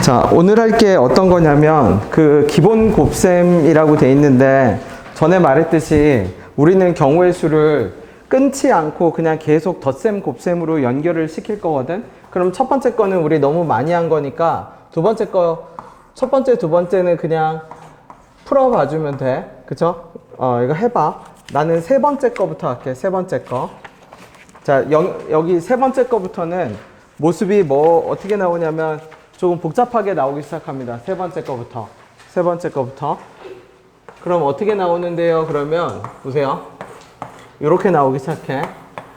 자, 오늘 할 게 어떤 거냐면 그 기본 곱셈이라고 돼 있는데 전에 말했듯이 우리는 경우의 수를 끊지 않고 그냥 계속 덧셈 곱셈으로 연결을 시킬 거거든. 그럼 첫 번째 거는 우리 너무 많이 한 거니까 두 번째 거, 첫 번째 두 번째는 그냥 풀어봐 주면 돼. 그쵸? 이거 해봐. 나는 세 번째 거부터 할게. 세 번째 거. 자, 여기 세 번째 거부터는 모습이 뭐 어떻게 나오냐면 조금 복잡하게 나오기 시작합니다. 세 번째 거부터. 세 번째 거부터. 그럼 어떻게 나오는데요? 그러면 보세요. 이렇게 나오기 시작해.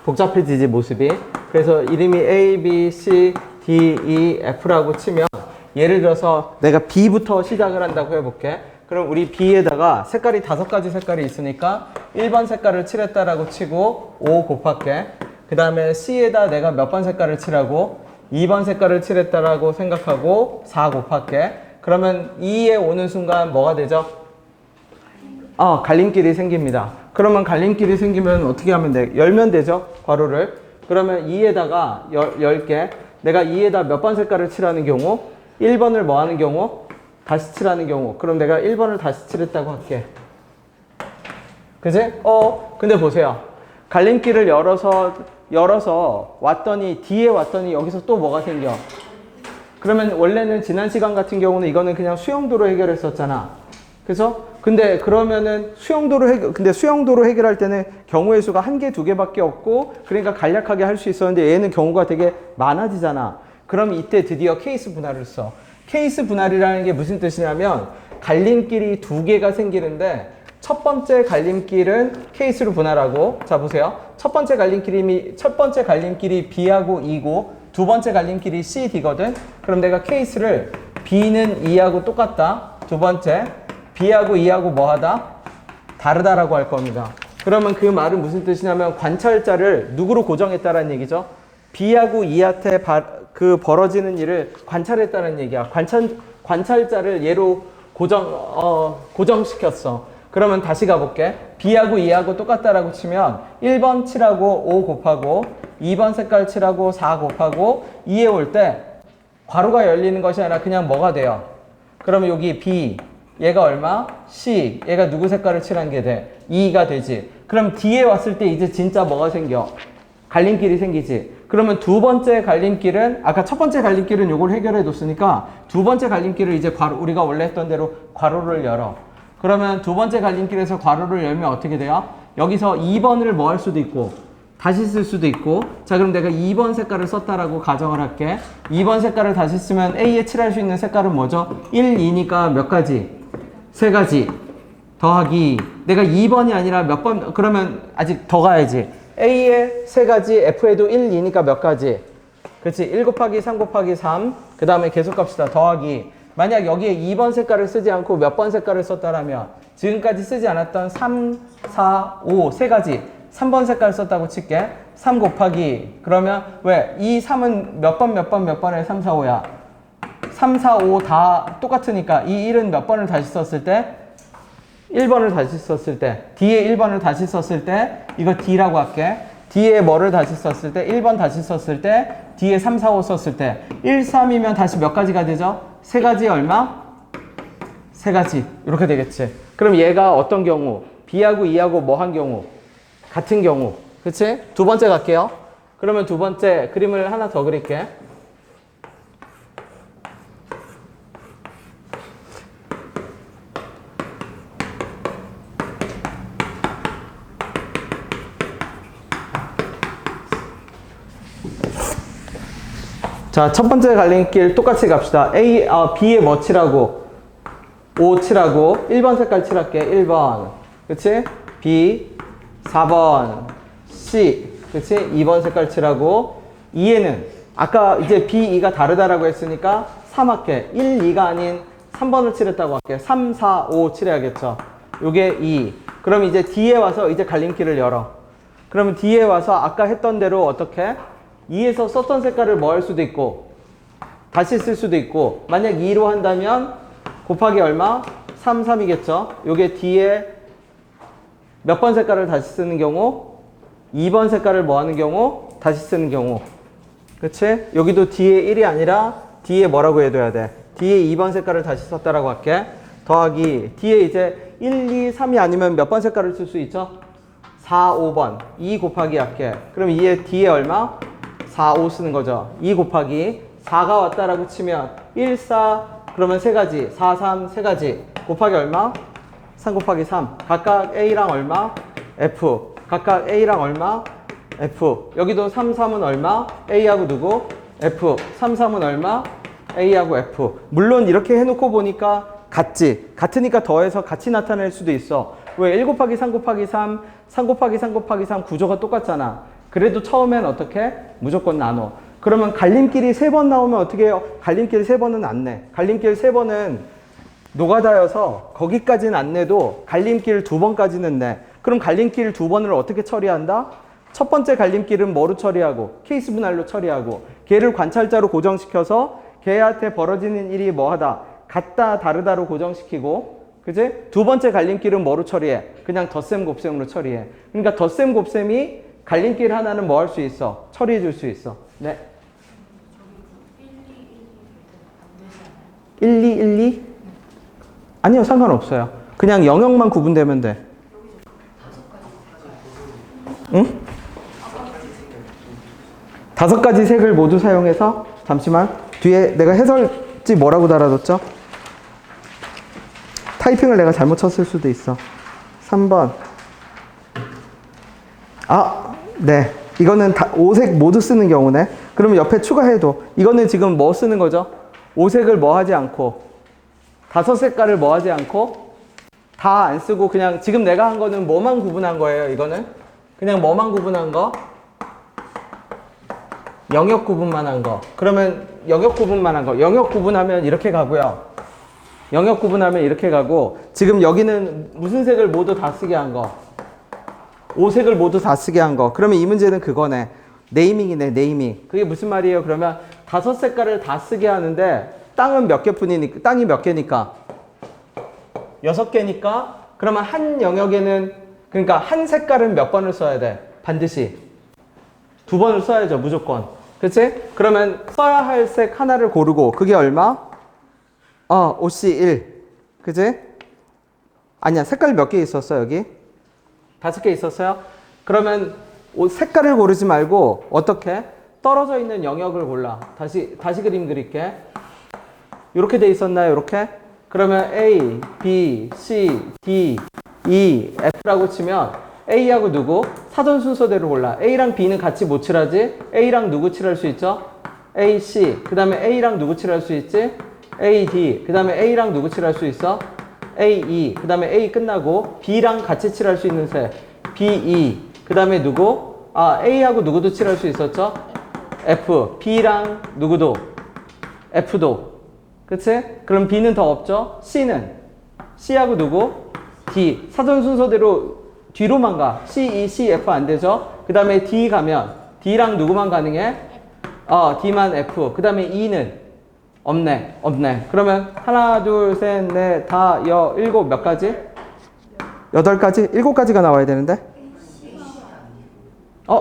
복잡해지지 모습이. 그래서 이름이 A, B, C, D, E, F라고 치면 예를 들어서 내가 B부터 시작을 한다고 해볼게. 그럼 우리 B에다가 색깔이 5가지 색깔이 있으니까 1번 색깔을 칠했다라고 치고 5 곱할게. 그 다음에 C에다 내가 몇 번 색깔을 칠하고 2번 색깔을 칠했다라고 생각하고 4 곱할게. 그러면 2에 오는 순간 뭐가 되죠? 갈림길이 생깁니다. 그러면 갈림길이 생기면 어떻게 하면 돼? 열면 되죠? 괄호를. 그러면 2에다가 10개. 내가 2에다 몇 번 색깔을 칠하는 경우? 1번을 뭐 하는 경우? 다시 칠하는 경우. 그럼 내가 1번을 다시 칠했다고 할게. 그지? 근데 보세요. 갈림길을 열어서 왔더니 D에 왔더니 여기서 또 뭐가 생겨? 그러면 원래는 지난 시간 같은 경우는 이거는 그냥 수용도로 해결했었잖아. 그래서 근데 그러면은 수용도로 해결할 때는 경우의 수가 1개, 2개밖에 없고 그러니까 간략하게 할 수 있었는데 얘는 경우가 되게 많아지잖아. 그럼 이때 드디어 케이스 분할을 써. 케이스 분할이라는 게 무슨 뜻이냐면 갈림길이 2개가 생기는데 첫 번째 갈림길은 케이스로 분할하고, 자 보세요. 첫 번째 갈림길이 B하고 E고 두 번째 갈림길이 C, D거든. 그럼 내가 케이스를 B는 E하고 똑같다. 두 번째 B하고 E하고 뭐하다? 다르다라고 할 겁니다. 그러면 그 말은 무슨 뜻이냐면 관찰자를 누구로 고정했다라는 얘기죠. B하고 E한테 벌어지는 일을 관찰했다는 얘기야. 관찰자를 얘로 고정시켰어. 그러면 다시 가볼게. B하고 E하고 똑같다라고 치면 1번 칠하고 5 곱하고 2번 색깔 칠하고 4 곱하고 2에 올 때 괄호가 열리는 것이 아니라 그냥 뭐가 돼요? 그러면 여기 B 얘가 얼마? C 얘가 누구 색깔을 칠한 게 돼? 2가 되지. 그럼 D에 왔을 때 이제 진짜 뭐가 생겨? 갈림길이 생기지. 그러면 두 번째 갈림길은 아까 첫 번째 갈림길은 요걸 해결해 뒀으니까 두 번째 갈림길을 이제 우리가 원래 했던 대로 괄호를 열어. 그러면 두 번째 갈림길에서 괄호를 열면 어떻게 돼요? 여기서 2번을 뭐 할 수도 있고 다시 쓸 수도 있고. 자, 그럼 내가 2번 색깔을 썼다라고 가정을 할게. 2번 색깔을 다시 쓰면 A에 칠할 수 있는 색깔은 뭐죠? 1, 2니까 몇 가지? 3가지 더하기 내가 2번이 아니라 몇 번? 그러면 아직 더 가야지. A에 3가지, F에도 1, 2니까 몇 가지? 그렇지. 1 곱하기 3 곱하기 3. 그 다음에 계속 갑시다. 더하기. 만약 여기에 2번 색깔을 쓰지 않고 몇 번 색깔을 썼다라면 지금까지 쓰지 않았던 3, 4, 5 3가지 3번 색깔 썼다고 칠게. 3 곱하기 그러면 왜? 이 3은 몇 번에 3, 4, 5야? 3, 4, 5 다 똑같으니까 이 1은 몇 번을 다시 썼을 때? 1번을 다시 썼을 때 D에 1번을 다시 썼을 때 이거 D라고 할게. D에 뭐를 다시 썼을 때? 1번 다시 썼을 때 D에 3, 4, 5 썼을 때 1, 3이면 다시 몇 가지가 되죠? 3가지 얼마? 3가지 이렇게 되겠지. 그럼 얘가 어떤 경우? B하고 E하고 뭐 한 경우? 같은 경우. 그치? 두 번째 갈게요. 그러면 두 번째 그림을 하나 더 그릴게. 자, 첫 번째 갈림길 똑같이 갑시다. B에 뭐 칠하고? 5 칠하고 1번 색깔 칠할게. 1번. 그치? B 4번 C. 그치? 2번 색깔 칠하고 2에는 아까 이제 B, E가 다르다라고 했으니까 3 할게. 1, 2가 아닌 3번을 칠했다고 할게. 3, 4, 5 칠해야겠죠. 요게 2. 그럼 이제 D에 와서 이제 갈림길을 열어. 그러면 D에 와서 아까 했던 대로 어떻게? 2에서 썼던 색깔을 뭐 할 수도 있고 다시 쓸 수도 있고 만약 2로 한다면 곱하기 얼마? 3, 3이겠죠. 요게 D에 몇 번 색깔을 다시 쓰는 경우? 2번 색깔을 뭐 하는 경우? 다시 쓰는 경우. 그치? 여기도 D에 1이 아니라 D에 뭐라고 해둬야 돼? 뒤에 2번 색깔을 다시 썼다라고 할게. 더하기 뒤에 이제 1, 2, 3이 아니면 몇 번 색깔을 쓸 수 있죠? 4, 5번. 2 곱하기 할게. 그럼 이에 뒤에 얼마? 4, 5 쓰는 거죠. 2 곱하기 4가 왔다라고 치면 1, 4 그러면 세 가지. 4, 3 세 가지. 곱하기 얼마? 3 곱하기 3. 각각 A랑 얼마? F. 각각 A랑 얼마? F. 여기도 3, 3은 얼마? A하고 누구? F. 3, 3은 얼마? A하고 F. 물론 이렇게 해놓고 보니까 같지. 같으니까 더해서 같이 나타낼 수도 있어. 왜? 1 곱하기 3 곱하기 3, 3 곱하기 3 곱하기 3 구조가 똑같잖아. 그래도 처음엔 어떻게? 무조건 나눠. 그러면 갈림길이 3번 나오면 어떻게 해요? 갈림길 3번은 안 내. 갈림길 3번은 노가다여서 거기까지는 안 내도 갈림길 2번까지는 내. 그럼 갈림길 2번을 어떻게 처리한다? 첫 번째 갈림길은 뭐로 처리하고? 케이스 분할로 처리하고 걔를 관찰자로 고정시켜서 걔한테 벌어지는 일이 뭐하다? 같다 다르다로 고정시키고 그지? 두 번째 갈림길은 뭐로 처리해? 그냥 덧셈 곱셈으로 처리해. 그러니까 덧셈 곱셈이 갈림길 하나는 뭐 할 수 있어? 처리해 줄 수 있어. 네. 1, 2, 1, 2? 아니요, 상관없어요. 그냥 영역만 구분되면 돼. 응? 5가지 색을 모두 사용해서 잠시만 뒤에 내가 해설지 뭐라고 달아뒀죠? 타이핑을 내가 잘못 쳤을 수도 있어. 3번. 아, 네. 이거는 다 5색 모두 쓰는 경우네. 그러면 옆에 추가해도 이거는 지금 뭐 쓰는 거죠? 5색을 뭐 하지 않고 5색깔을 뭐 하지 않고 다 안 쓰고 그냥 지금 내가 한 거는 뭐만 구분한 거예요. 이거는 그냥 뭐만 구분한 거? 영역 구분만 한 거. 그러면 영역 구분만 한 거. 영역 구분하면 이렇게 가고요. 영역 구분하면 이렇게 가고 지금 여기는 무슨 색을 모두 다 쓰게 한 거? 5색을 모두 다 쓰게 한 거. 그러면 이 문제는 그거네. 네이밍이네, 네이밍. 그게 무슨 말이에요? 그러면 5색깔을 다 쓰게 하는데 땅은 몇 개뿐이니까, 땅이 몇 개니까? 6개니까 그러면 한 영역에는 그러니까 한 색깔은 몇 번을 써야 돼? 반드시 2번을 써야죠, 무조건. 그치? 그러면 써야 할 색 하나를 고르고 그게 얼마? OC1. 그치? 아니야, 색깔 몇 개 있었어, 여기? 5개 있었어요? 그러면 색깔을 고르지 말고 어떻게? 떨어져 있는 영역을 골라. 다시 그림 그릴게. 이렇게 돼 있었나요? 이렇게? 그러면 A, B, C, D, E, F라고 치면 A하고 누구? 사전 순서대로 골라. A랑 B는 같이 못 칠하지? A랑 누구 칠할 수 있죠? A, C. 그 다음에 A랑 누구 칠할 수 있지? A, D. 그 다음에 A랑 누구 칠할 수 있어? A, E. 그 다음에 A 끝나고 B랑 같이 칠할 수 있는 색. B, E. 그 다음에 누구? A하고 누구도 칠할 수 있었죠? F. B랑 누구도? F도. 그치? 그럼 B는 더 없죠? C는? C하고 누구? D. 사전 순서대로 뒤로만 가. C, E, C, F 안 되죠? 그 다음에 D 가면 D랑 누구만 가능해? D만 F. 그 다음에 E는? 없네. 그러면 하나, 둘, 셋, 넷, 다, 일곱 몇 가지? 8가지? 7가지가 나와야 되는데?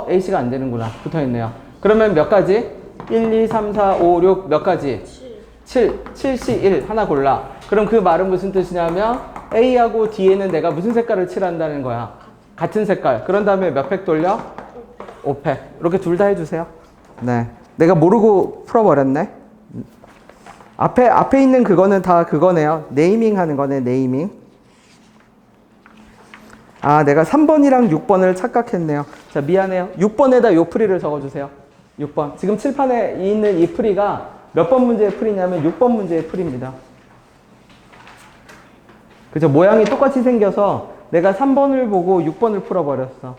A씨가 안 되는구나. 붙어 있네요. 그러면 몇 가지? 1, 2, 3, 4, 5, 6 몇 가지? 7. 7C 1 하나 골라. 그럼 그 말은 무슨 뜻이냐면 A하고 D에는 내가 무슨 색깔을 칠한다는 거야? 같은 색깔. 그런 다음에 몇 팩 돌려? 5팩. 이렇게 둘 다 해주세요. 네. 내가 모르고 풀어버렸네. 앞에 있는 그거는 다 그거네요. 네이밍 하는 거네, 네이밍. 내가 3번이랑 6번을 착각했네요. 자, 미안해요. 6번에다 요 풀이를 적어주세요. 6번. 지금 칠판에 있는 이 풀이가 몇 번 문제의 풀이냐면 6번 문제의 풀입니다. 그죠? 모양이 똑같이 생겨서 내가 3번을 보고 6번을 풀어버렸어.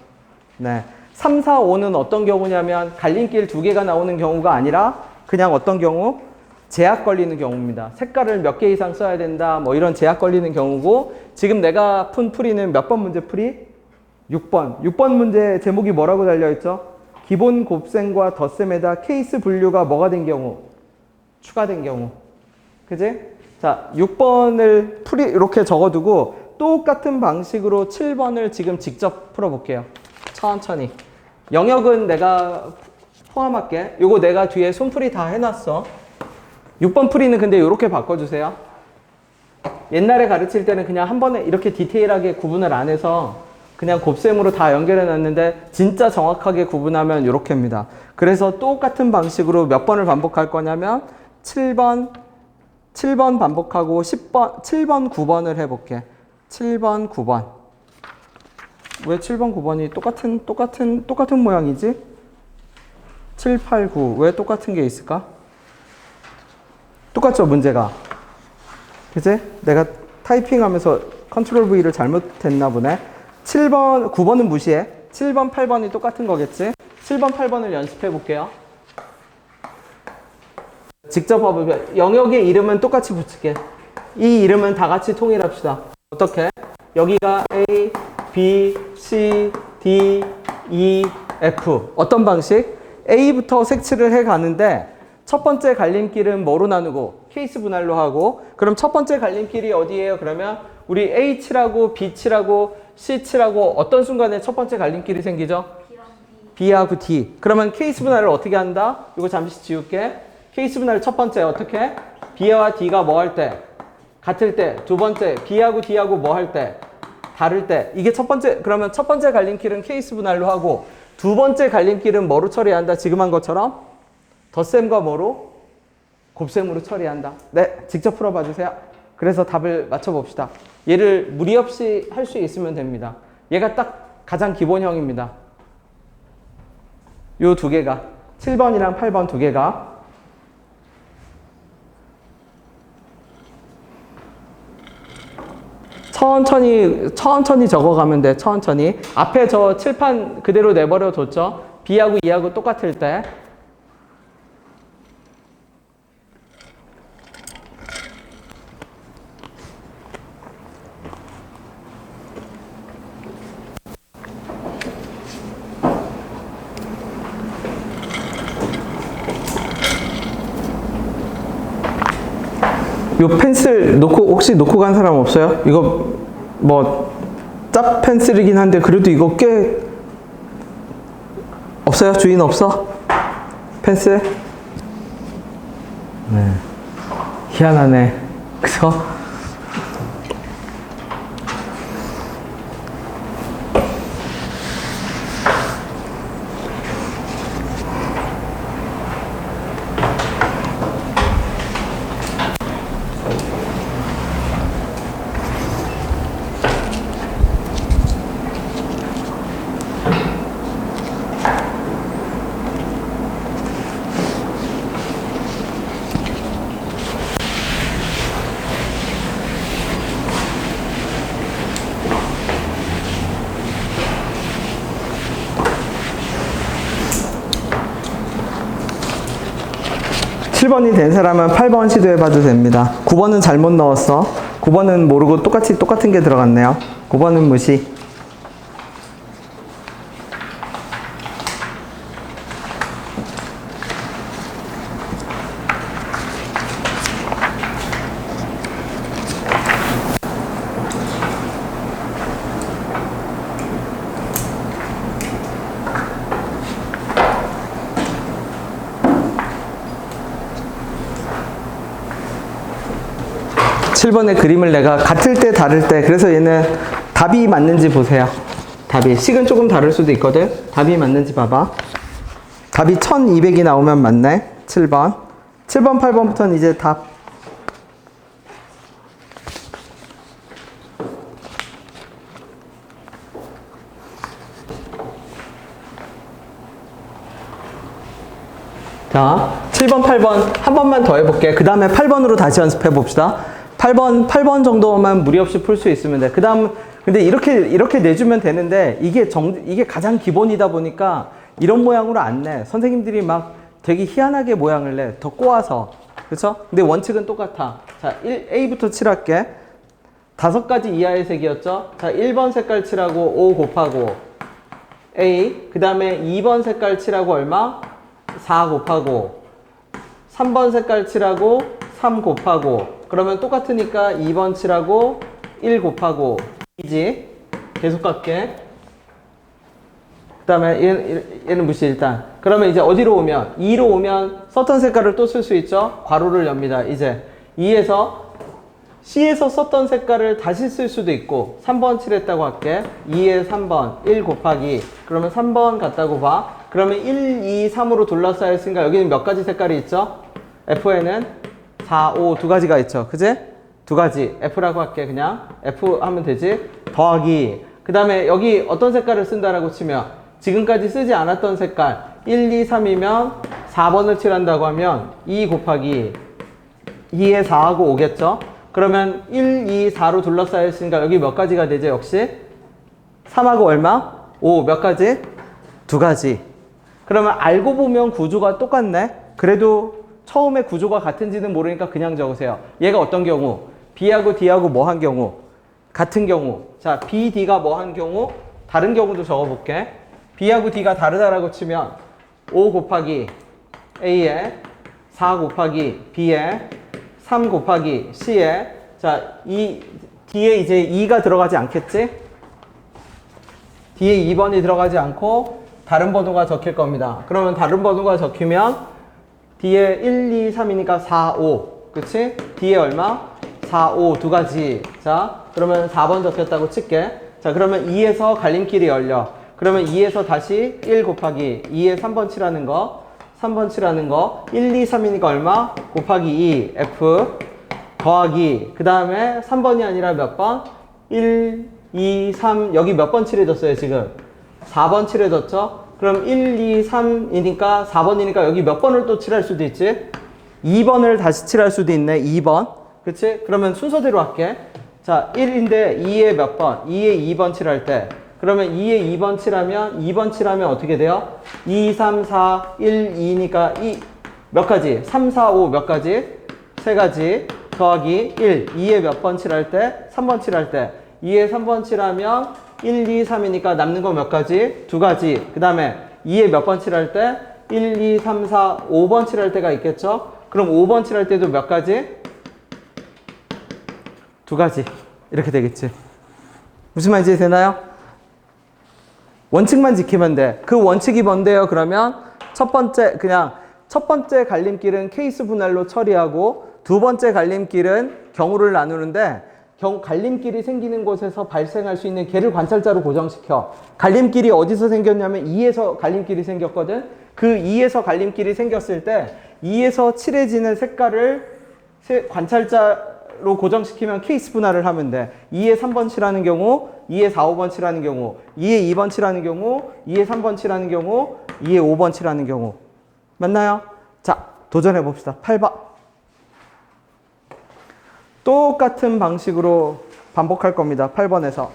네. 3, 4, 5는 어떤 경우냐면 갈림길 2개가 나오는 경우가 아니라 그냥 어떤 경우? 제약 걸리는 경우입니다. 색깔을 몇 개 이상 써야 된다. 뭐 이런 제약 걸리는 경우고 지금 내가 푼 풀이는 몇 번 문제 풀이? 6번. 6번 문제 제목이 뭐라고 달려있죠? 기본 곱셈과 덧셈에다 케이스 분류가 뭐가 된 경우? 추가된 경우. 그지? 자, 6번을 풀이 이렇게 적어두고 똑같은 방식으로 7번을 지금 직접 풀어볼게요. 천천히. 영역은 내가 포함할게. 요거 내가 뒤에 손풀이 다 해놨어. 6번 풀이는 근데 이렇게 바꿔주세요. 옛날에 가르칠 때는 그냥 한 번에 이렇게 디테일하게 구분을 안 해서 그냥 곱셈으로 다 연결해 놨는데 진짜 정확하게 구분하면 이렇게입니다. 그래서 똑같은 방식으로 몇 번을 반복할 거냐면 7번 반복하고 10번, 7번, 9번을 해볼게. 7번, 9번. 왜 7번, 9번이 똑같은 모양이지? 7, 8, 9. 왜 똑같은 게 있을까? 똑같죠, 문제가. 그치? 내가 타이핑하면서 컨트롤 V를 잘못했나 보네. 7번, 9번은 무시해. 7번, 8번이 똑같은 거겠지? 7번, 8번을 연습해 볼게요. 직접 봐보면 영역의 이름은 똑같이 붙일게. 이 이름은 다 같이 통일합시다. 어떻게? 여기가 A, B, C, D, E, F. 어떤 방식? A부터 색칠을 해 가는데 첫 번째 갈림길은 뭐로 나누고? 케이스 분할로 하고. 그럼 첫 번째 갈림길이 어디예요? 그러면 우리 A 칠하고 B 칠하고 C 칠하고 어떤 순간에 첫 번째 갈림길이 생기죠? B하고 D. 그러면 케이스 분할을 어떻게 한다? 이거 잠시 지울게. 케이스 분할 첫 번째 어떻게? B와 D가 뭐 할 때? 같을 때. 두 번째 B하고 D하고 뭐 할 때? 다를 때. 이게 첫 번째. 그러면 첫 번째 갈림길은 케이스 분할로 하고 두 번째 갈림길은 뭐로 처리한다? 지금 한 것처럼 덧셈과 뭐로? 곱셈으로 처리한다. 네, 직접 풀어봐 주세요. 그래서 답을 맞춰봅시다. 얘를 무리 없이 할 수 있으면 됩니다. 얘가 딱 가장 기본형입니다. 요 두 개가 7번이랑 8번 두 개가 천천히 적어가면 돼. 천천히. 앞에 저 칠판 그대로 내버려 뒀죠. B하고 E하고 똑같을 때. 요 펜슬 혹시 놓고 간 사람 없어요? 이거 뭐 짭 펜슬이긴 한데 그래도 이거 꽤 없어요? 주인 없어? 펜슬? 네. 희한하네. 그죠? 칠번이 된 사람은 8번 시도해봐도 됩니다. 9번은 잘못 넣었어. 9번은 모르고 똑같은 게 들어갔네요. 9번은 무시. 칠 번의 그림을 내가 같을 때 다를 때 그래서 얘는 답이 맞는지 보세요. 답이 식은 조금 다를 수도 있거든. 답이 맞는지 봐봐. 답이 1200이 나오면 맞네. 7번 8번부터는 이제 답 자 7번 8번 한 번만 더 해볼게. 그 다음에 8번으로 다시 연습해 봅시다. 8번 정도만 무리 없이 풀 수 있으면 돼. 그 다음, 근데 이렇게 내주면 되는데, 이게 가장 기본이다 보니까 이런 모양으로 안 내. 선생님들이 막 되게 희한하게 모양을 내. 더 꼬아서. 그쵸? 근데 원칙은 똑같아. 자, A부터 칠할게. 5가지 이하의 색이었죠? 자, 1번 색깔 칠하고 5 곱하고 A. 그 다음에 2번 색깔 칠하고 얼마? 4 곱하고 3번 색깔 칠하고 3 곱하고 그러면 똑같으니까 2번 칠하고 1 곱하고 이지 계속 갈게. 다음에 얘는 무시 일단. 그러면 이제 어디로 오면 2로 오면 썼던 색깔을 또 쓸 수 있죠. 괄호를 엽니다. 이제 2에서 C에서 썼던 색깔을 다시 쓸 수도 있고 3번 칠했다고 할게. 2에 3번 1 곱하기 그러면 3번 같다고 봐. 그러면 1, 2, 3으로 둘러싸였으니까 여기는 몇 가지 색깔이 있죠? F에는 4, 5 두 가지가 있죠. 그지? 두 가지. F라고 할게. 그냥 F 하면 되지. 더하기. 그 다음에 여기 어떤 색깔을 쓴다라고 치면 지금까지 쓰지 않았던 색깔 1, 2, 3이면 4번을 칠한다고 하면 2 곱하기 2에 4하고 5겠죠? 그러면 1, 2, 4로 둘러싸였으니까 여기 몇 가지가 되죠? 역시 3하고 얼마? 5 몇 가지? 두 가지. 그러면 알고 보면 구조가 똑같네. 그래도 처음에 구조가 같은지는 모르니까 그냥 적으세요. 얘가 어떤 경우? B하고 D하고 뭐 한 경우? 같은 경우. 자, B, D가 뭐 한 경우? 다른 경우도 적어볼게. B하고 D가 다르다라고 치면 5 곱하기 A에 4 곱하기 B에 3 곱하기 C에 자, 이 D에 이제 2가 들어가지 않겠지? D에 2번이 들어가지 않고 다른 번호가 적힐 겁니다. 그러면 다른 번호가 적히면 D에 1, 2, 3이니까 4, 5. 그치? D에 얼마? 4, 5 두 가지. 자, 그러면 4번 적혔다고 칠게. 자, 그러면 2에서 갈림길이 열려. 그러면 2에서 다시 1 곱하기 2에 3번 칠하는 거. 3번 칠하는 거. 1, 2, 3이니까 얼마? 곱하기 2, F. 더하기. 그 다음에 3번이 아니라 몇 번? 1, 2, 3. 여기 몇 번 칠해졌어요, 지금? 4번 칠해졌죠? 그럼 1, 2, 3이니까 4번이니까 여기 몇 번을 또 칠할 수도 있지? 2번을 다시 칠할 수도 있네, 2번. 그치? 그러면 순서대로 할게. 자, 1인데 2에 몇 번? 2에 2번 칠할 때. 그러면 2에 2번 칠하면 2번 칠하면 어떻게 돼요? 2, 3, 4, 1, 2니까 몇 가지? 3, 4, 5 몇 가지? 세 가지. 더하기 1. 2에 몇 번 칠할 때? 3번 칠할 때. 2에 3번 칠하면 1, 2, 3이니까 남는 거 몇 가지? 두 가지. 그 다음에 2에 몇 번 칠할 때? 1, 2, 3, 4, 5번 칠할 때가 있겠죠? 그럼 5번 칠할 때도 몇 가지? 두 가지. 이렇게 되겠지. 무슨 말인지 되나요? 원칙만 지키면 돼. 그 원칙이 뭔데요? 그러면 첫 번째 갈림길은 케이스 분할로 처리하고 두 번째 갈림길은 경우를 나누는데 갈림길이 생기는 곳에서 발생할 수 있는 개를 관찰자로 고정시켜. 갈림길이 어디서 생겼냐면 2에서 갈림길이 생겼거든. 그 2에서 갈림길이 생겼을 때 2에서 칠해지는 색깔을 관찰자로 고정시키면 케이스 분할을 하면 돼. 2에 3번 칠하는 경우, 2에 4, 5번 칠하는 경우, 2에 2번 칠하는 경우, 2에 3번 칠하는 경우, 2에 5번 칠하는 경우. 맞나요? 자, 도전해 봅시다. 8번. 똑같은 방식으로 반복할 겁니다. 8번에서.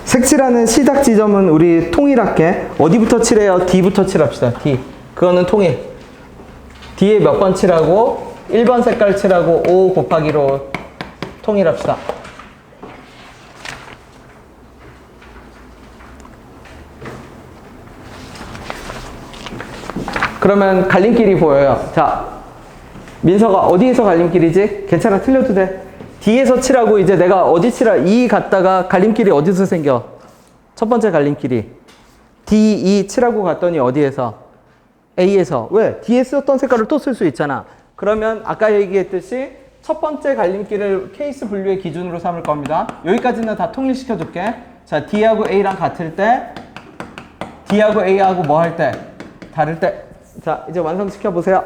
색칠하는 시작 지점은 우리 통일할게. 어디부터 칠해요? D부터 칠합시다. D. 그거는 통일. D에 몇 번 칠하고 1번 색깔 칠하고 5 곱하기로 통일합시다. 그러면 갈림길이 보여요. 자, 민서가 어디에서 갈림길이지? 괜찮아, 틀려도 돼. D에서 칠하고 이제 내가 어디 칠하? E 갔다가 갈림길이 어디서 생겨? 첫 번째 갈림길이 D, E 칠하고 갔더니 어디에서? A에서. 왜? D에 썼던 색깔을 또 쓸 수 있잖아. 그러면 아까 얘기했듯이 첫 번째 갈림길을 케이스 분류의 기준으로 삼을 겁니다. 여기까지는 다 통일시켜 줄게. 자, D하고 A랑 같을 때, D하고 A하고 뭐 할 때? 다를 때. 자, 이제 완성시켜 보세요.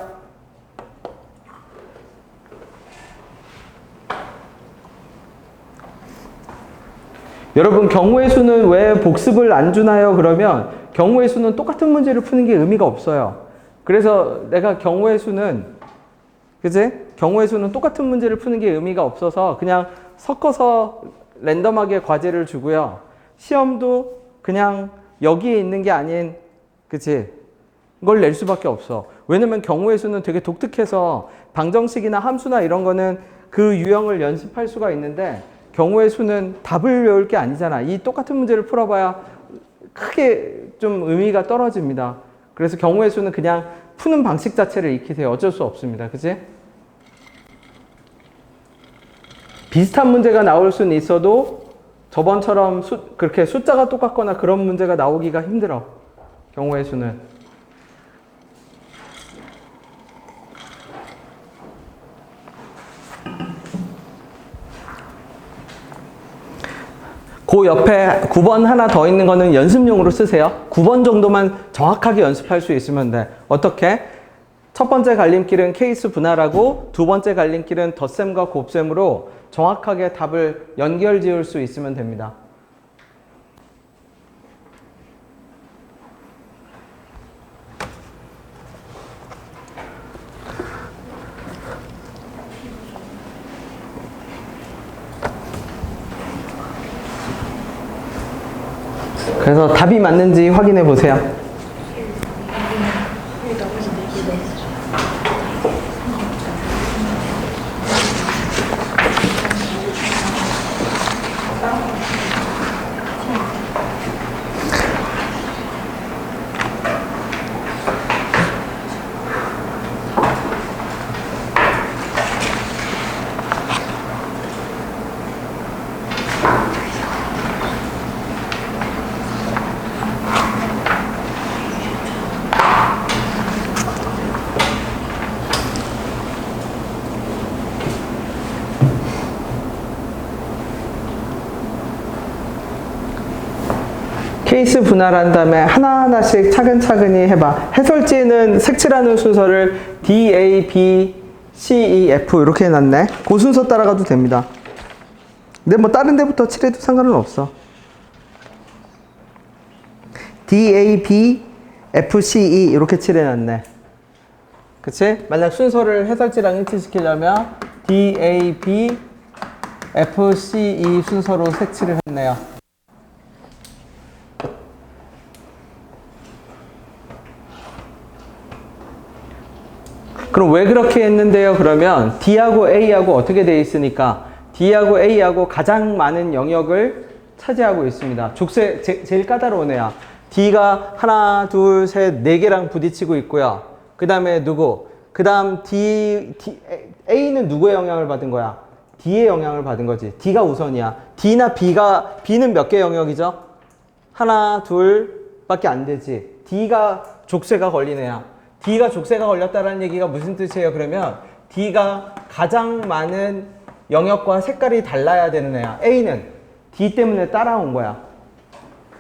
여러분, 경우의 수는 왜 복습을 안 주나요? 그러면 경우의 수는 똑같은 문제를 푸는 게 의미가 없어요. 그래서 내가 경우의 수는, 그지? 경우의 수는 똑같은 문제를 푸는 게 의미가 없어서 그냥 섞어서 랜덤하게 과제를 주고요. 시험도 그냥 여기에 있는 게 아닌, 그치? 이걸 낼 수밖에 없어. 왜냐면 경우의 수는 되게 독특해서 방정식이나 함수나 이런 거는 그 유형을 연습할 수가 있는데 경우의 수는 답을 외울 게 아니잖아. 이 똑같은 문제를 풀어봐야 크게 좀 의미가 떨어집니다. 그래서 경우의 수는 그냥 푸는 방식 자체를 익히세요. 어쩔 수 없습니다. 그치? 비슷한 문제가 나올 수는 있어도 저번처럼 그렇게 숫자가 똑같거나 그런 문제가 나오기가 힘들어. 경우의 수는. 그 옆에 9번 하나 더 있는 거는 연습용으로 쓰세요. 9번 정도만 정확하게 연습할 수 있으면 돼. 어떻게? 첫 번째 갈림길은 케이스 분할하고 두 번째 갈림길은 덧셈과 곱셈으로 정확하게 답을 연결 지을 수 있으면 됩니다. 그래서 답이 맞는지 확인해 보세요. 케이스 분할한 다음에 하나하나씩 차근차근히 해봐. 해설지는 색칠하는 순서를 D, A, B, C, E, F 이렇게 해놨네. 그 순서 따라가도 됩니다. 근데 뭐 다른 데부터 칠해도 상관은 없어. D, A, B, F, C, E 이렇게 칠해놨네. 그치? 만약 순서를 해설지랑 일치시키려면 D, A, B, F, C, E 순서로 색칠을 했네요. 그럼 왜 그렇게 했는데요? 그러면 D하고 A하고 어떻게 돼 있으니까 D하고 A하고 가장 많은 영역을 차지하고 있습니다. 족쇄 제일 까다로운 애야. D가 하나, 둘, 셋, 네 개랑 부딪히고 있고요. 그 다음에 누구? 그 다음 A는 누구의 영향을 받은 거야? D의 영향을 받은 거지. D가 우선이야. B는 몇 개 영역이죠? 하나, 둘 밖에 안 되지. D가 족쇄가 걸린 애야. D가 족쇄가 걸렸다는 얘기가 무슨 뜻이에요? 그러면 D가 가장 많은 영역과 색깔이 달라야 되는 애야. A는 D 때문에 따라온 거야.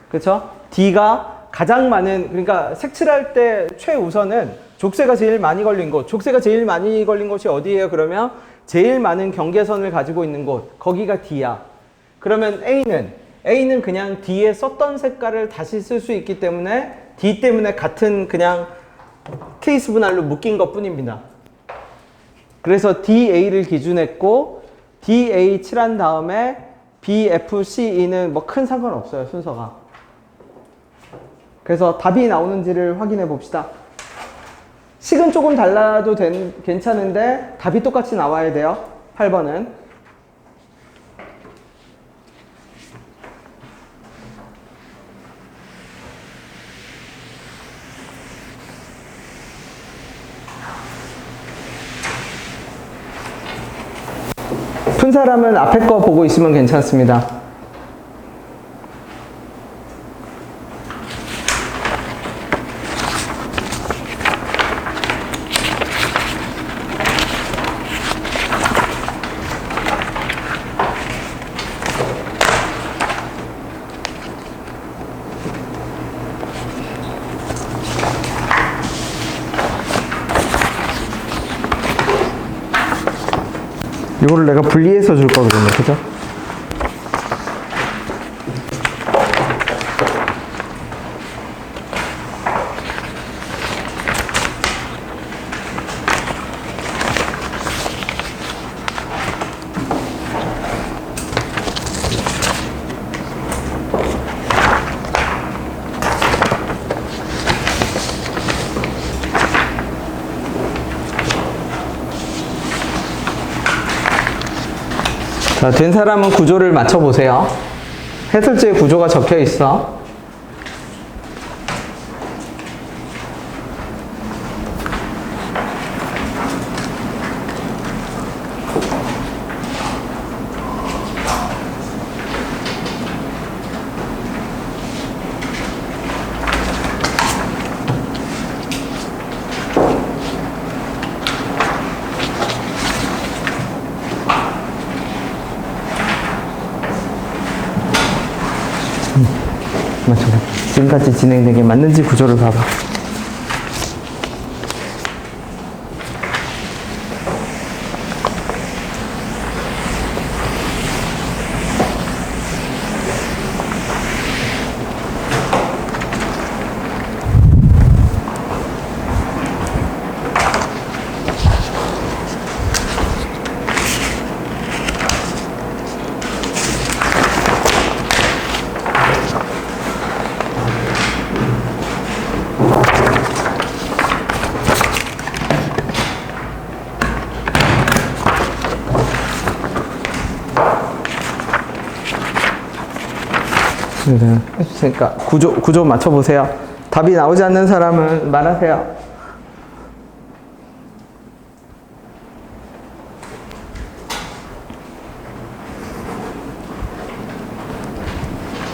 그렇죠? D가 가장 많은, 그러니까 색칠할 때 최우선은 족쇄가 제일 많이 걸린 곳. 족쇄가 제일 많이 걸린 곳이 어디예요? 그러면 제일 많은 경계선을 가지고 있는 곳. 거기가 D야. 그러면 A는 그냥 D에 썼던 색깔을 다시 쓸 수 있기 때문에 D 때문에 같은 그냥 케이스 분할로 묶인 것 뿐입니다. 그래서 DA를 기준했고 DA 칠한 다음에 BFCE는 뭐 큰 상관없어요. 순서가. 그래서 답이 나오는지를 확인해 봅시다. 식은 조금 달라도 괜찮은데 답이 똑같이 나와야 돼요. 8번은. 푼 사람은 앞에 거 보고 있으면 괜찮습니다. 이거를 내가 분리해서 줄 거거든요. 그죠? 자, 된 사람은 구조를 맞춰보세요. 해설지에 구조가 적혀 있어. 맞춰봐. 지금까지 진행된 게 맞는지 구조를 봐봐. 그러니까 구조 맞춰보세요. 답이 나오지 않는 사람은 말하세요.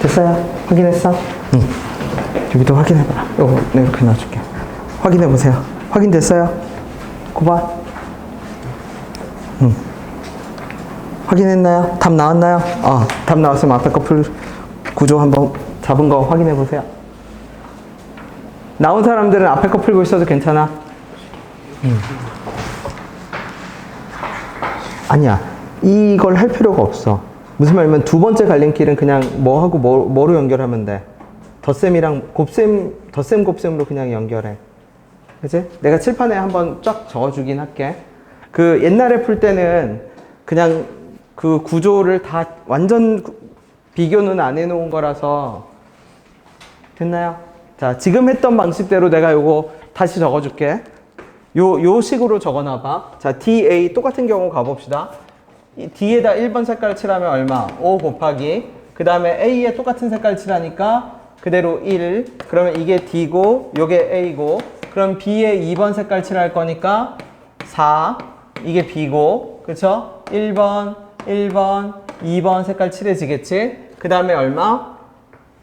됐어요? 확인했어? 응. 여기도 확인해봐. 요거 네, 이렇게 놔줄게. 확인해보세요. 확인됐어요? 9번. 응. 확인했나요? 답 나왔나요? 답 나왔으면 앞에 거 구조 한번 잡은 거 확인해 보세요. 나온 사람들은 앞에 거 풀고 있어도 괜찮아? 아니야. 이걸 할 필요가 없어. 무슨 말이면 두 번째 갈림길은 그냥 뭐하고 뭐로 연결하면 돼? 덧셈이랑 덧셈 곱셈으로 그냥 연결해. 그치? 내가 칠판에 한번 쫙 적어주긴 할게. 그 옛날에 풀 때는 그냥 그 구조를 다 완전 비교는 안 해놓은 거라서. 됐나요? 자, 지금 했던 방식대로 내가 요거 다시 적어줄게. 요 식으로 적어놔봐. 자, DA 똑같은 경우 가봅시다. 이 D에다 1번 색깔 칠하면 얼마? 5 곱하기. 그 다음에 A에 똑같은 색깔 칠하니까 그대로 1. 그러면 이게 D고, 요게 A고. 그럼 B에 2번 색깔 칠할 거니까 4. 이게 B고. 그쵸? 1번, 2번 색깔 칠해지겠지? 그 다음에 얼마?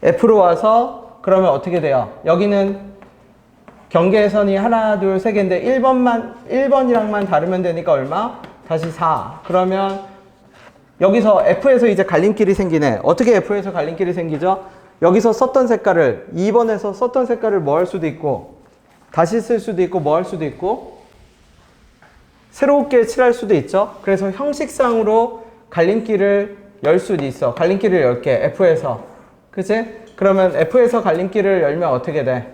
F로 와서 그러면 어떻게 돼요? 여기는 경계선이 하나, 둘, 세 개인데 1번이랑만 다르면 되니까 얼마? 다시 4. 그러면 여기서 F에서 이제 갈림길이 생기네. 어떻게 F에서 갈림길이 생기죠? 여기서 썼던 색깔을 2번에서 썼던 색깔을 뭐 할 수도 있고 다시 쓸 수도 있고 뭐 할 수도 있고 새롭게 칠할 수도 있죠. 그래서 형식상으로 갈림길을 열 수도 있어. 갈림길을 10개 F에서. 그치? 그러면 F에서 갈림길을 열면 어떻게 돼?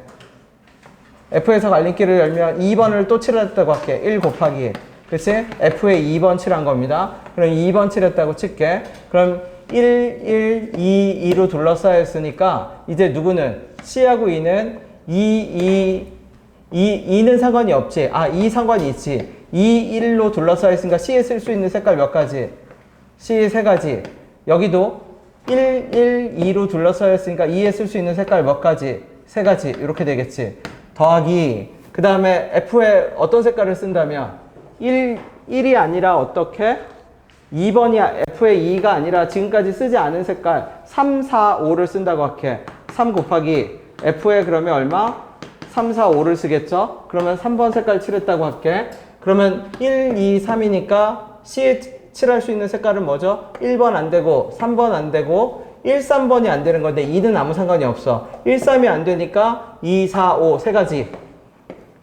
F에서 갈림길을 열면 2번을 또 칠했다고 할게. 1 곱하기. 그치? F에 2번 칠한 겁니다. 그럼 2번 칠했다고 칠게. 그럼 1, 2, 2로 둘러싸였으니까 이제 누구는? C하고 E는 2는 상관이 없지. 2 상관이 있지. 2, 1로 둘러싸였으니까 C에 쓸 수 있는 색깔 몇 가지? C 3가지. 여기도 1, 2로 둘러싸였으니까 2에 쓸 수 있는 색깔 몇 가지? 3가지. 이렇게 되겠지. 더하기. 그 다음에 F에 어떤 색깔을 쓴다면 1이 아니라 어떻게? 2번이 F에 2가 아니라 지금까지 쓰지 않은 색깔 3, 4, 5를 쓴다고 할게. 3 곱하기 F에 그러면 얼마? 3, 4, 5를 쓰겠죠? 그러면 3번 색깔 칠했다고 할게. 그러면 1, 2, 3이니까 C에 칠할 수 있는 색깔은 뭐죠? 1번 안 되고 3번 안 되고 1, 3번이 안 되는 건데 2는 아무 상관이 없어. 1, 3이 안 되니까 2, 4, 5 세 가지.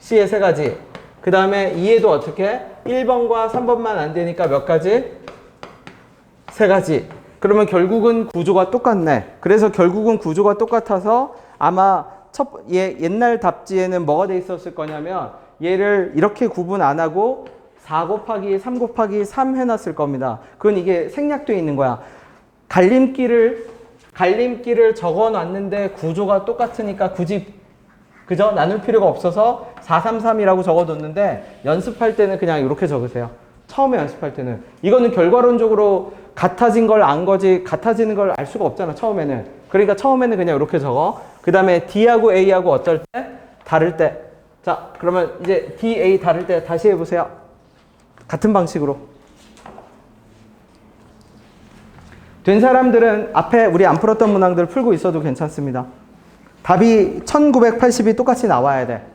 C에 세 가지. 그 다음에 2에도 어떻게? 1번과 3번만 안 되니까 몇 가지? 세 가지. 그러면 결국은 구조가 똑같네. 그래서 결국은 구조가 똑같아서 아마 옛날 답지에는 뭐가 돼 있었을 거냐면 얘를 이렇게 구분 안 하고 4 곱하기 3 곱하기 3 해놨을 겁니다. 그건 이게 생략되어 있는 거야. 갈림길을 적어놨는데 구조가 똑같으니까 굳이 그죠? 나눌 필요가 없어서 4, 3, 3이라고 적어뒀는데 연습할 때는 그냥 이렇게 적으세요. 처음에 연습할 때는. 이거는 결과론적으로 같아진 걸 안 거지 같아지는 걸 알 수가 없잖아, 처음에는. 그러니까 처음에는 그냥 이렇게 적어. 그 다음에 D하고 A하고 어떨 때? 다를 때. 자, 그러면 이제 D, A 다를 때 다시 해보세요. 같은 방식으로. 된 사람들은 앞에 우리 안 풀었던 문항들 풀고 있어도 괜찮습니다. 답이 1980이 똑같이 나와야 돼.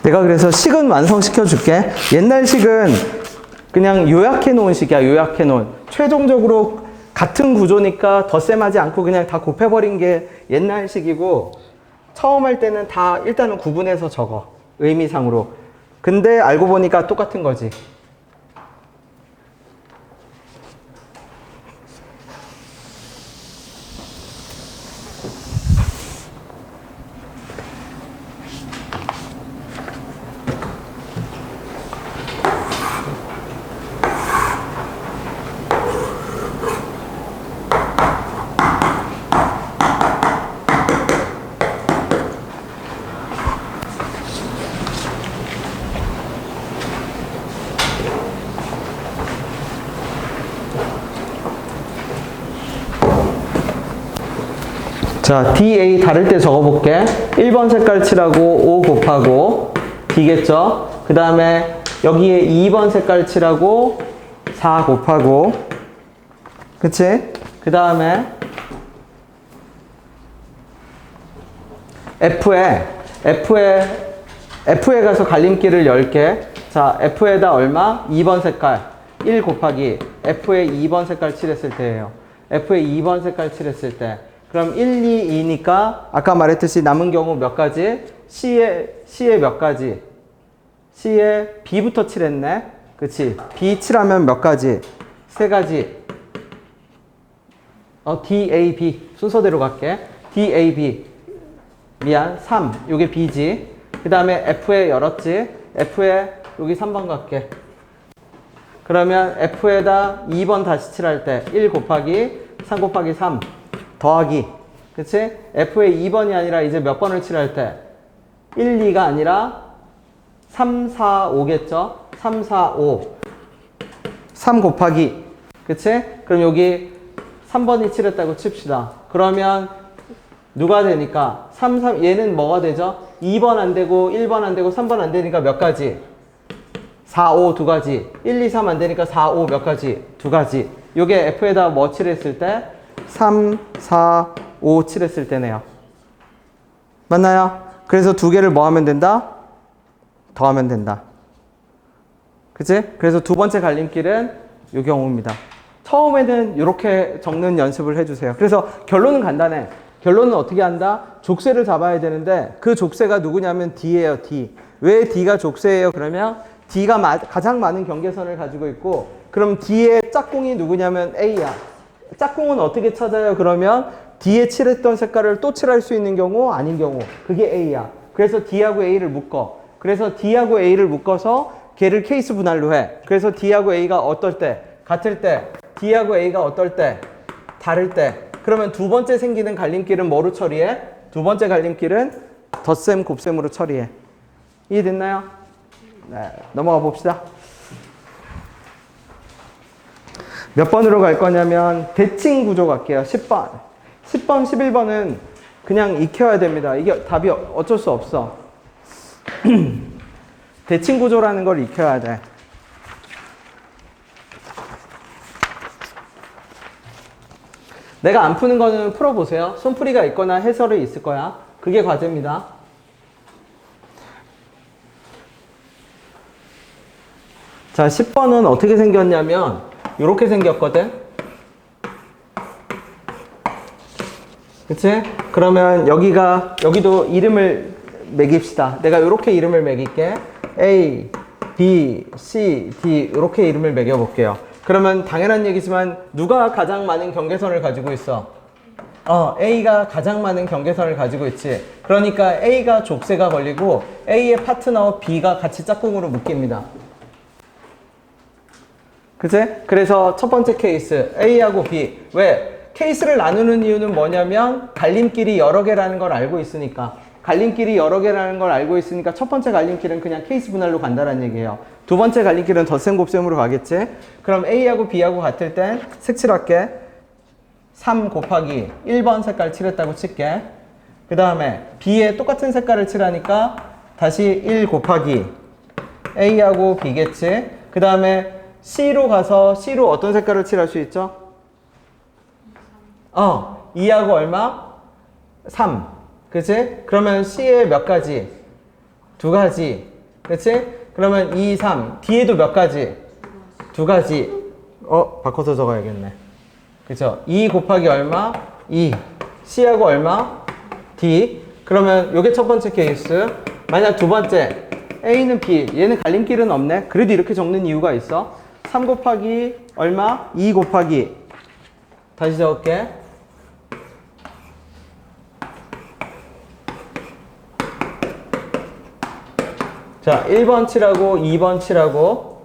내가 그래서 식은 완성시켜 줄게. 옛날 식은 그냥 요약해 놓은 식이야. 요약해 놓은. 최종적으로 같은 구조니까 덧셈하지 않고 그냥 다 곱해버린 게 옛날 식이고, 처음 할 때는 다 일단은 구분해서 적어. 의미상으로. 근데 알고 보니까 똑같은 거지. 자, DA 다를 때 적어볼게. 1번 색깔 칠하고 5 곱하고 D겠죠? 그 다음에 여기에 2번 색깔 칠하고 4 곱하고, 그치? 그 다음에 F에 가서 갈림길을 10개. 자, F에다 얼마? 2번 색깔 1 곱하기 F에 2번 색깔 칠했을 때예요. F에 2번 색깔 칠했을 때. 그럼 1, 2, 2니까 아까 말했듯이 남은 경우 몇 가지? C에 몇 가지? C에 B부터 칠했네. 그치? B 칠하면 몇 가지? 세 가지. D, A, B. 순서대로 갈게. D, A, B. 미안. 3. 요게 B지. 그 다음에 F에 열었지. F에 여기 3번 갈게. 그러면 F에다 2번 다시 칠할 때 1 곱하기 3 곱하기 3. 더하기. 그치? F에 2번이 아니라 이제 몇 번을 칠할 때? 1, 2가 아니라 3, 4, 5겠죠? 3, 4, 5. 3 곱하기. 그치? 그럼 여기 3번이 칠했다고 칩시다. 그러면 누가 되니까? 3, 3, 얘는 뭐가 되죠? 2번 안 되고, 1번 안 되고, 3번 안 되니까 몇 가지? 4, 5 두 가지. 1, 2, 3 안 되니까 4, 5 몇 가지? 두 가지. 요게 F에다 뭐 칠했을 때? 3, 4, 5 칠했을 때네요. 맞나요? 그래서 두 개를 뭐 하면 된다? 더하면 된다. 그치? 그래서 두 번째 갈림길은 이 경우입니다. 처음에는 이렇게 적는 연습을 해주세요. 그래서 결론은 간단해. 결론은 어떻게 한다? 족쇄를 잡아야 되는데 그 족쇄가 누구냐면 D예요, D. 왜 D가 족쇄예요? 그러면 D가 가장 많은 경계선을 가지고 있고, 그럼 D의 짝꿍이 누구냐면 A야. 짝꿍은 어떻게 찾아요? 그러면 D에 칠했던 색깔을 또 칠할 수 있는 경우, 아닌 경우. 그게 A야. 그래서 D하고 A를 묶어. 그래서 D하고 A를 묶어서 걔를 케이스 분할로 해. 그래서 D하고 A가 어떨 때? 같을 때. D하고 A가 어떨 때? 다를 때. 그러면 두 번째 생기는 갈림길은 뭐로 처리해? 두 번째 갈림길은 덧셈, 곱셈으로 처리해. 이해됐나요? 네, 넘어가 봅시다. 몇 번으로 갈 거냐면 대칭 구조 갈게요. 10번. 10번, 11번은 그냥 익혀야 됩니다. 이게 답이 어쩔 수 없어. 대칭 구조라는 걸 익혀야 돼. 내가 안 푸는 거는 풀어보세요. 손풀이가 있거나 해설이 있을 거야. 그게 과제입니다. 자, 10번은 어떻게 생겼냐면 이렇게 생겼거든. 그치? 그러면 여기도 이름을 매깁시다. 내가 이렇게 이름을 매길게. A, B, C, D 이렇게 이름을 매겨볼게요. 그러면 당연한 얘기지만 누가 가장 많은 경계선을 가지고 있어? A가 가장 많은 경계선을 가지고 있지. 그러니까 A가 족쇄가 걸리고 A의 파트너 B가 같이 짝꿍으로 묶입니다. 그치? 그래서 첫 번째 케이스 A하고 B. 왜? 케이스를 나누는 이유는 뭐냐면 갈림길이 여러 개라는 걸 알고 있으니까. 갈림길이 여러 개라는 걸 알고 있으니까 첫 번째 갈림길은 그냥 케이스 분할로 간다는 얘기예요. 두 번째 갈림길은 덧셈 곱셈으로 가겠지. 그럼 A하고 B하고 같을 땐 색칠할게. 3 곱하기 1번 색깔 칠했다고 칠게. 그 다음에 B에 똑같은 색깔을 칠하니까 다시 1 곱하기 A하고 B겠지. 그 다음에 C로 가서 C로 어떤 색깔을 칠할 수 있죠? 2하고 얼마? 3. 그치? 그러면 C에 몇 가지? 두 가지. 그치? 그러면 2, 3. D에도 몇 가지? 두 가지. 바꿔서 적어야겠네. 그쵸? 2 곱하기 얼마? 2. C하고 얼마? D. 그러면 요게 첫 번째 케이스. 만약 두 번째 A는 B. 얘는 갈림길은 없네. 그래도 이렇게 적는 이유가 있어. 3 곱하기 얼마? 2 곱하기. 다시 적을게. 자, 1번 칠하고 2번 칠하고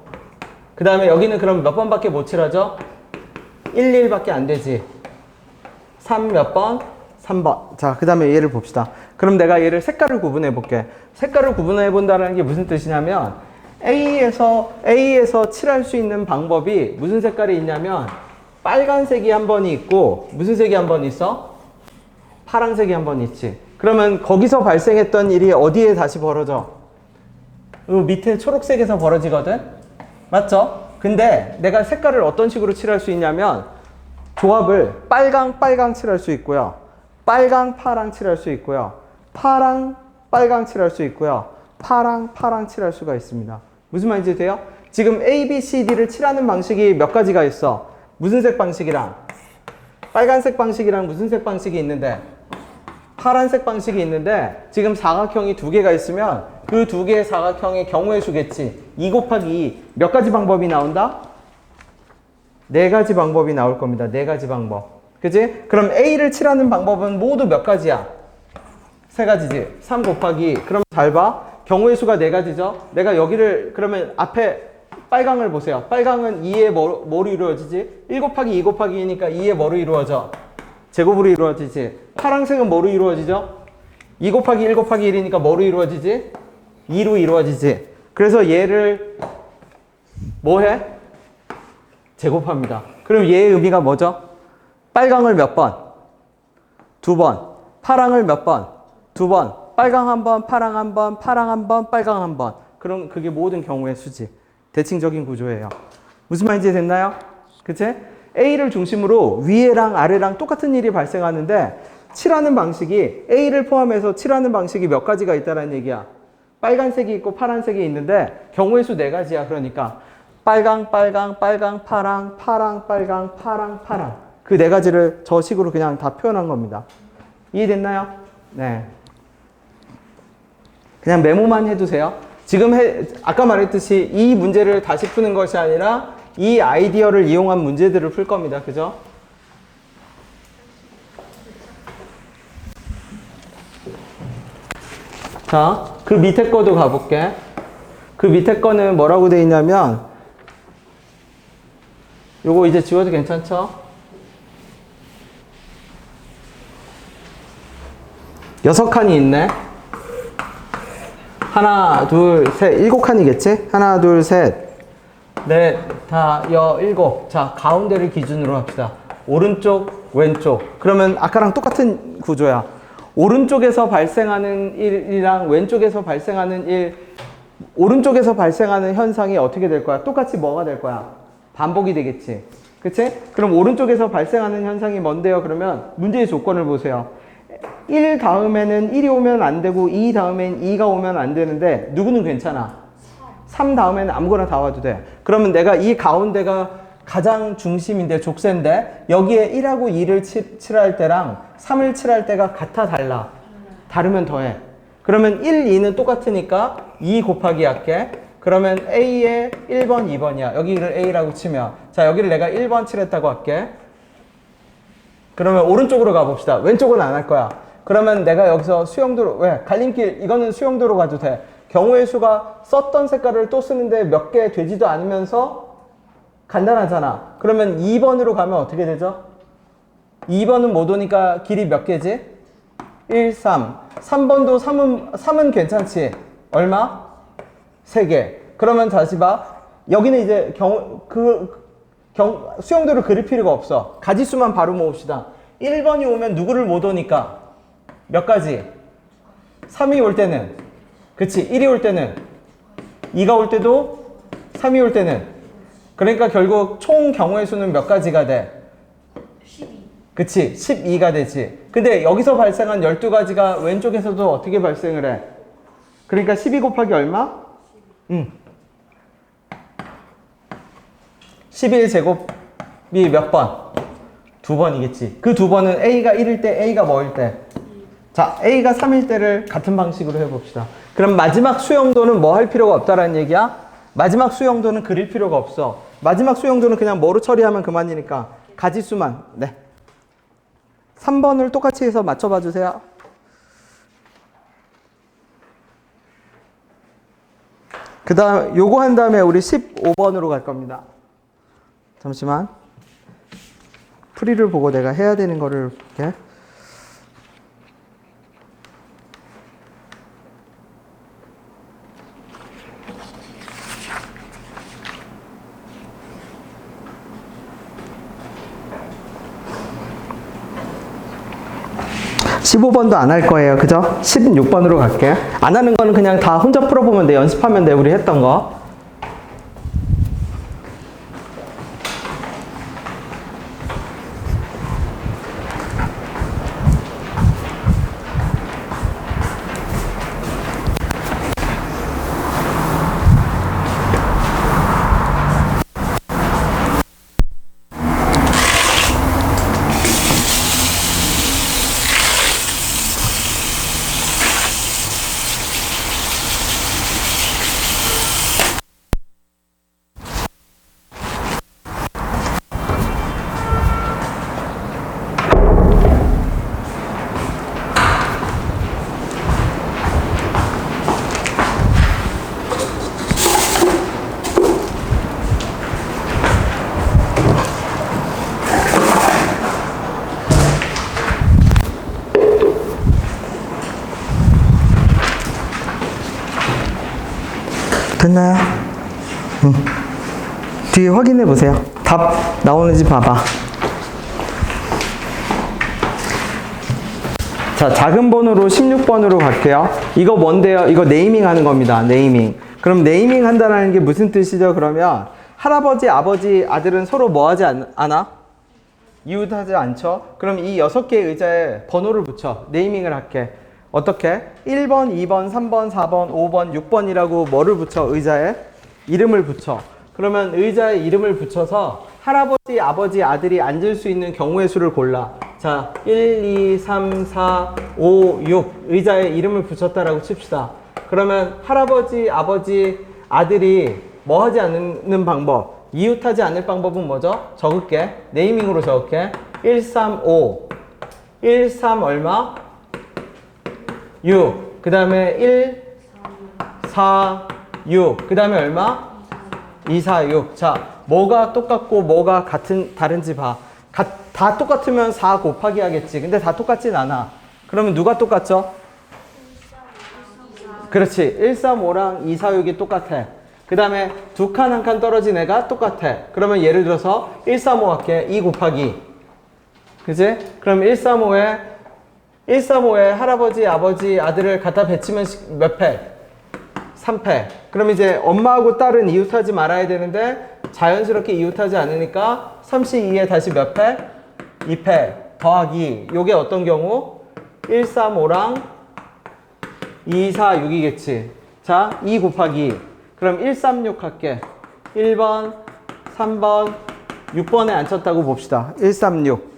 그 다음에 여기는 그럼 몇 번밖에 못 칠하죠? 1, 1밖에 안 되지. 3 몇 번? 3번. 자, 그 다음에 얘를 봅시다. 그럼 내가 얘를 색깔을 구분해 볼게. 색깔을 구분해 본다는 게 무슨 뜻이냐면 A에서 칠할 수 있는 방법이 무슨 색깔이 있냐면 빨간색이 한 번이 있고 무슨 색이 한 번 있어? 파란색이 한 번 있지. 그러면 거기서 발생했던 일이 어디에 다시 벌어져? 밑에 초록색에서 벌어지거든? 맞죠? 근데 내가 색깔을 어떤 식으로 칠할 수 있냐면 조합을 빨강 칠할 수 있고요. 파랑 칠할 수 있고요. 빨강 칠할 수 있고요. 파랑 칠할 수가 있습니다. 무슨 말인지 돼요? 지금 A, B, C, D를 칠하는 방식이 몇 가지가 있어? 무슨 색 방식이랑? 빨간색 방식이랑 무슨 색 방식이 있는데? 파란색 방식이 있는데 지금 사각형이 두 개가 있으면 그 두 개의 사각형의 경우의 수겠지. 2 곱하기 2. 몇 가지 방법이 나온다? 네 가지 방법이 나올 겁니다. 네 가지 방법. 그치? 그럼 A를 칠하는 방법은 모두 몇 가지야? 세 가지지. 3 곱하기. 그럼 잘 봐. 경우의 수가 네 가지죠? 내가 여기를 그러면 앞에 빨강을 보세요. 빨강은 2에 뭐로 이루어지지? 1 곱하기 2 곱하기 2니까 2에 뭐로 이루어져? 제곱으로 이루어지지. 파란색은 뭐로 이루어지죠? 2 곱하기 1 곱하기 1이니까 뭐로 이루어지지? 2로 이루어지지. 그래서 얘를 뭐 해? 제곱합니다. 그럼 얘의 의미가 뭐죠? 빨강을 몇 번? 두 번. 파랑을 몇 번? 두 번. 빨강 한 번, 파랑 한 번, 파랑 한 번, 빨강 한 번. 그럼 그게 모든 경우의 수지. 대칭적인 구조예요. 무슨 말인지 됐나요? 그치? A를 중심으로 위에랑 아래랑 똑같은 일이 발생하는데 칠하는 방식이 A를 포함해서 칠하는 방식이 몇 가지가 있다는 얘기야. 빨간색이 있고 파란색이 있는데 경우의 수 네 가지야. 그러니까 빨강, 파랑, 파랑. 그 네 가지를 저 식으로 그냥 다 표현한 겁니다. 이해됐나요? 네. 그냥 메모만 해두세요. 지금 아까 말했듯이 이 문제를 다시 푸는 것이 아니라 이 아이디어를 이용한 문제들을 풀 겁니다. 그죠? 자, 그 밑에 거도 가볼게. 그 밑에 거는 뭐라고 돼 있냐면 요거 이제 지워도 괜찮죠? 6칸이 있네. 하나, 둘, 셋, 7칸이겠지? 하나, 둘, 셋, 넷, 다, 일곱. 자, 가운데를 기준으로 합시다. 오른쪽, 왼쪽. 그러면 아까랑 똑같은 구조야. 오른쪽에서 발생하는 일이랑 왼쪽에서 발생하는 일, 오른쪽에서 발생하는 현상이 어떻게 될 거야? 똑같이 뭐가 될 거야? 반복이 되겠지. 그치? 그럼 오른쪽에서 발생하는 현상이 뭔데요? 그러면 문제의 조건을 보세요. 1 다음에는 1이 오면 안 되고 2 다음엔 2가 오면 안 되는데 누구는 괜찮아? 3 다음에는 아무거나 다 와도 돼. 그러면 내가 이 가운데가 가장 중심인데 족쇄인데 여기에 1하고 2를 칠할 때랑 3을 칠할 때가 같아 달라? 다르면 더해. 그러면 1, 2는 똑같으니까 2 곱하기 할게. 그러면 A에 1번, 2번이야. 여기를 A라고 치면 자 여기를 내가 1번 칠했다고 할게. 그러면 오른쪽으로 가봅시다. 왼쪽은 안 할 거야. 그러면 내가 여기서 수영도로 왜? 갈림길 이거는 수영도로 가도 돼. 경우의 수가 썼던 색깔을 또 쓰는데 몇 개 되지도 않으면서 간단하잖아. 그러면 2번으로 가면 어떻게 되죠? 2번은 못 오니까 길이 몇 개지? 1, 3. 3번도 3은 괜찮지? 얼마? 3개. 그러면 다시 봐. 여기는 이제 수용도를 그릴 필요가 없어. 가지수만 바로 모읍시다. 1번이 오면 누구를 못 오니까 몇 가지? 3이 올 때는, 그치? 1이 올 때는, 2가 올 때도, 3이 올 때는. 그러니까 결국 총 경우의 수는 몇 가지가 돼? 12. 그치? 12가 되지. 근데 여기서 발생한 12가지가 왼쪽에서도 어떻게 발생을 해? 그러니까 12 곱하기 얼마? 11제곱이 몇 번? 2번이겠지. 그 2번은 A가 1일 때, A가 뭐일 때? 자, A가 3일 때를 같은 방식으로 해봅시다. 그럼 마지막 수용도는 뭐 할 필요가 없다라는 얘기야? 마지막 수용도는 그릴 필요가 없어. 마지막 수용도는 그냥 뭐로 처리하면 그만이니까 가지수만. 네. 3번을 똑같이 해서 맞춰봐 주세요. 그 다음 요거 한 다음에 우리 15번으로 갈 겁니다. 잠시만. 풀이를 보고 내가 해야 되는 거를 볼게. (15번도) 안 할 거예요. 그죠? 16번으로 갈게. 안 하는 거는 그냥 다 혼자 풀어보면 돼. 연습하면 돼. 우리 했던 거. 됐나요? 뒤에 확인해 보세요. 답 나오는지 봐봐. 자, 작은 번호로 16번으로 갈게요. 이거 뭔데요? 이거 네이밍 하는 겁니다. 네이밍. 그럼 네이밍 한다는 게 무슨 뜻이죠? 그러면 할아버지, 아버지, 아들은 서로 뭐 하지 않아? 이웃하지 않죠? 그럼 이 6개의 의자에 번호를 붙여. 네이밍을 할게. 어떻게? 1번, 2번, 3번, 4번, 5번, 6번이라고 뭐를 붙여? 의자에? 이름을 붙여. 그러면 의자에 이름을 붙여서 할아버지, 아버지, 아들이 앉을 수 있는 경우의 수를 골라. 자, 1, 2, 3, 4, 5, 6 의자에 이름을 붙였다라고 칩시다. 그러면 할아버지, 아버지, 아들이 뭐 하지 않는 방법? 이웃하지 않을 방법은 뭐죠? 적을게. 네이밍으로 적을게. 1, 3, 5 1, 3 얼마? 6. 그 다음에 1, 4, 6. 그 다음에 얼마? 2, 4, 6. 자, 뭐가 똑같고 뭐가 다른지 봐. 다 똑같으면 4 곱하기 하겠지. 근데 다 똑같진 않아. 그러면 누가 똑같죠? 그렇지. 1, 3, 5랑 2, 4, 6이 똑같아. 그 다음에 두 칸 한 칸 떨어진 애가 똑같아. 그러면 예를 들어서 1, 3, 5 할게. 2 곱하기. 그치? 그럼 135에 할아버지, 아버지, 아들을 갖다 배치면 몇 패? 3패. 그럼 이제 엄마하고 딸은 이웃하지 말아야 되는데 자연스럽게 이웃하지 않으니까 32에 다시 몇 패? 2패. 더하기. 요게 어떤 경우? 135랑 2, 4, 6이겠지. 자, 2 곱하기. 그럼 136 할게. 1번, 3번, 6번에 앉혔다고 봅시다. 136.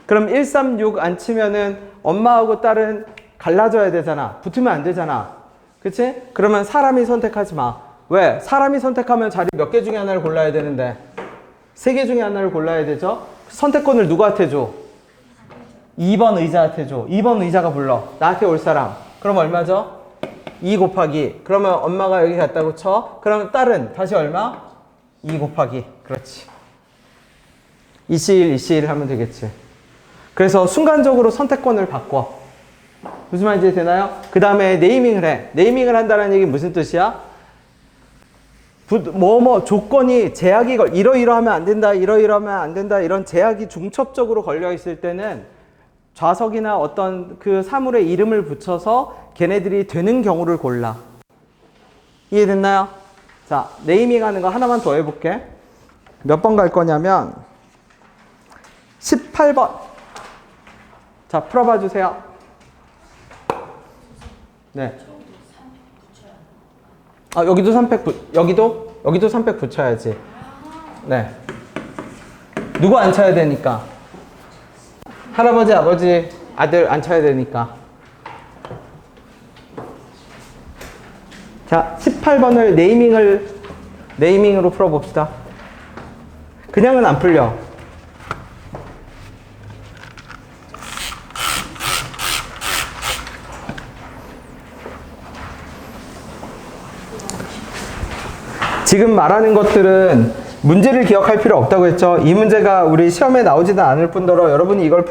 그럼 136 안 치면은 엄마하고 딸은 갈라져야 되잖아. 붙으면 안 되잖아. 그치? 그러면 사람이 선택하지 마. 왜? 사람이 선택하면 자리 몇 개 중에 하나를 골라야 되는데 3개 중에 하나를 골라야 되죠? 선택권을 누구한테 줘? 2번 의자한테 줘. 2번 의자가 불러. 나한테 올 사람. 그럼 얼마죠? 2 곱하기. 그러면 엄마가 여기 갔다고 쳐. 그러면 딸은 다시 얼마? 2 곱하기. 그렇지. 2C1, 2C1 하면 되겠지. 그래서 순간적으로 선택권을 바꿔. 무슨 말인지 되나요? 그 다음에 네이밍을 해. 네이밍을 한다는 얘기 무슨 뜻이야? 조건이 제약이 이러이러하면 안 된다, 이러이러하면 안 된다, 이런 제약이 중첩적으로 걸려 있을 때는 좌석이나 어떤 그 사물의 이름을 붙여서 걔네들이 되는 경우를 골라. 이해됐나요? 자, 네이밍 하는 거 하나만 더 해볼게. 몇 번 갈 거냐면 18번. 자, 풀어봐 주세요. 네. 아, 여기도 300 여기도 300 붙여야지. 네. 누구 안 쳐야 되니까? 할아버지, 아버지, 아들 안 쳐야 되니까. 자, 18번을 네이밍으로 풀어봅시다. 그냥은 안 풀려. 지금 말하는 것들은 문제를 기억할 필요 없다고 했죠. 이 문제가 우리 시험에 나오지는 않을 뿐더러 여러분이 이걸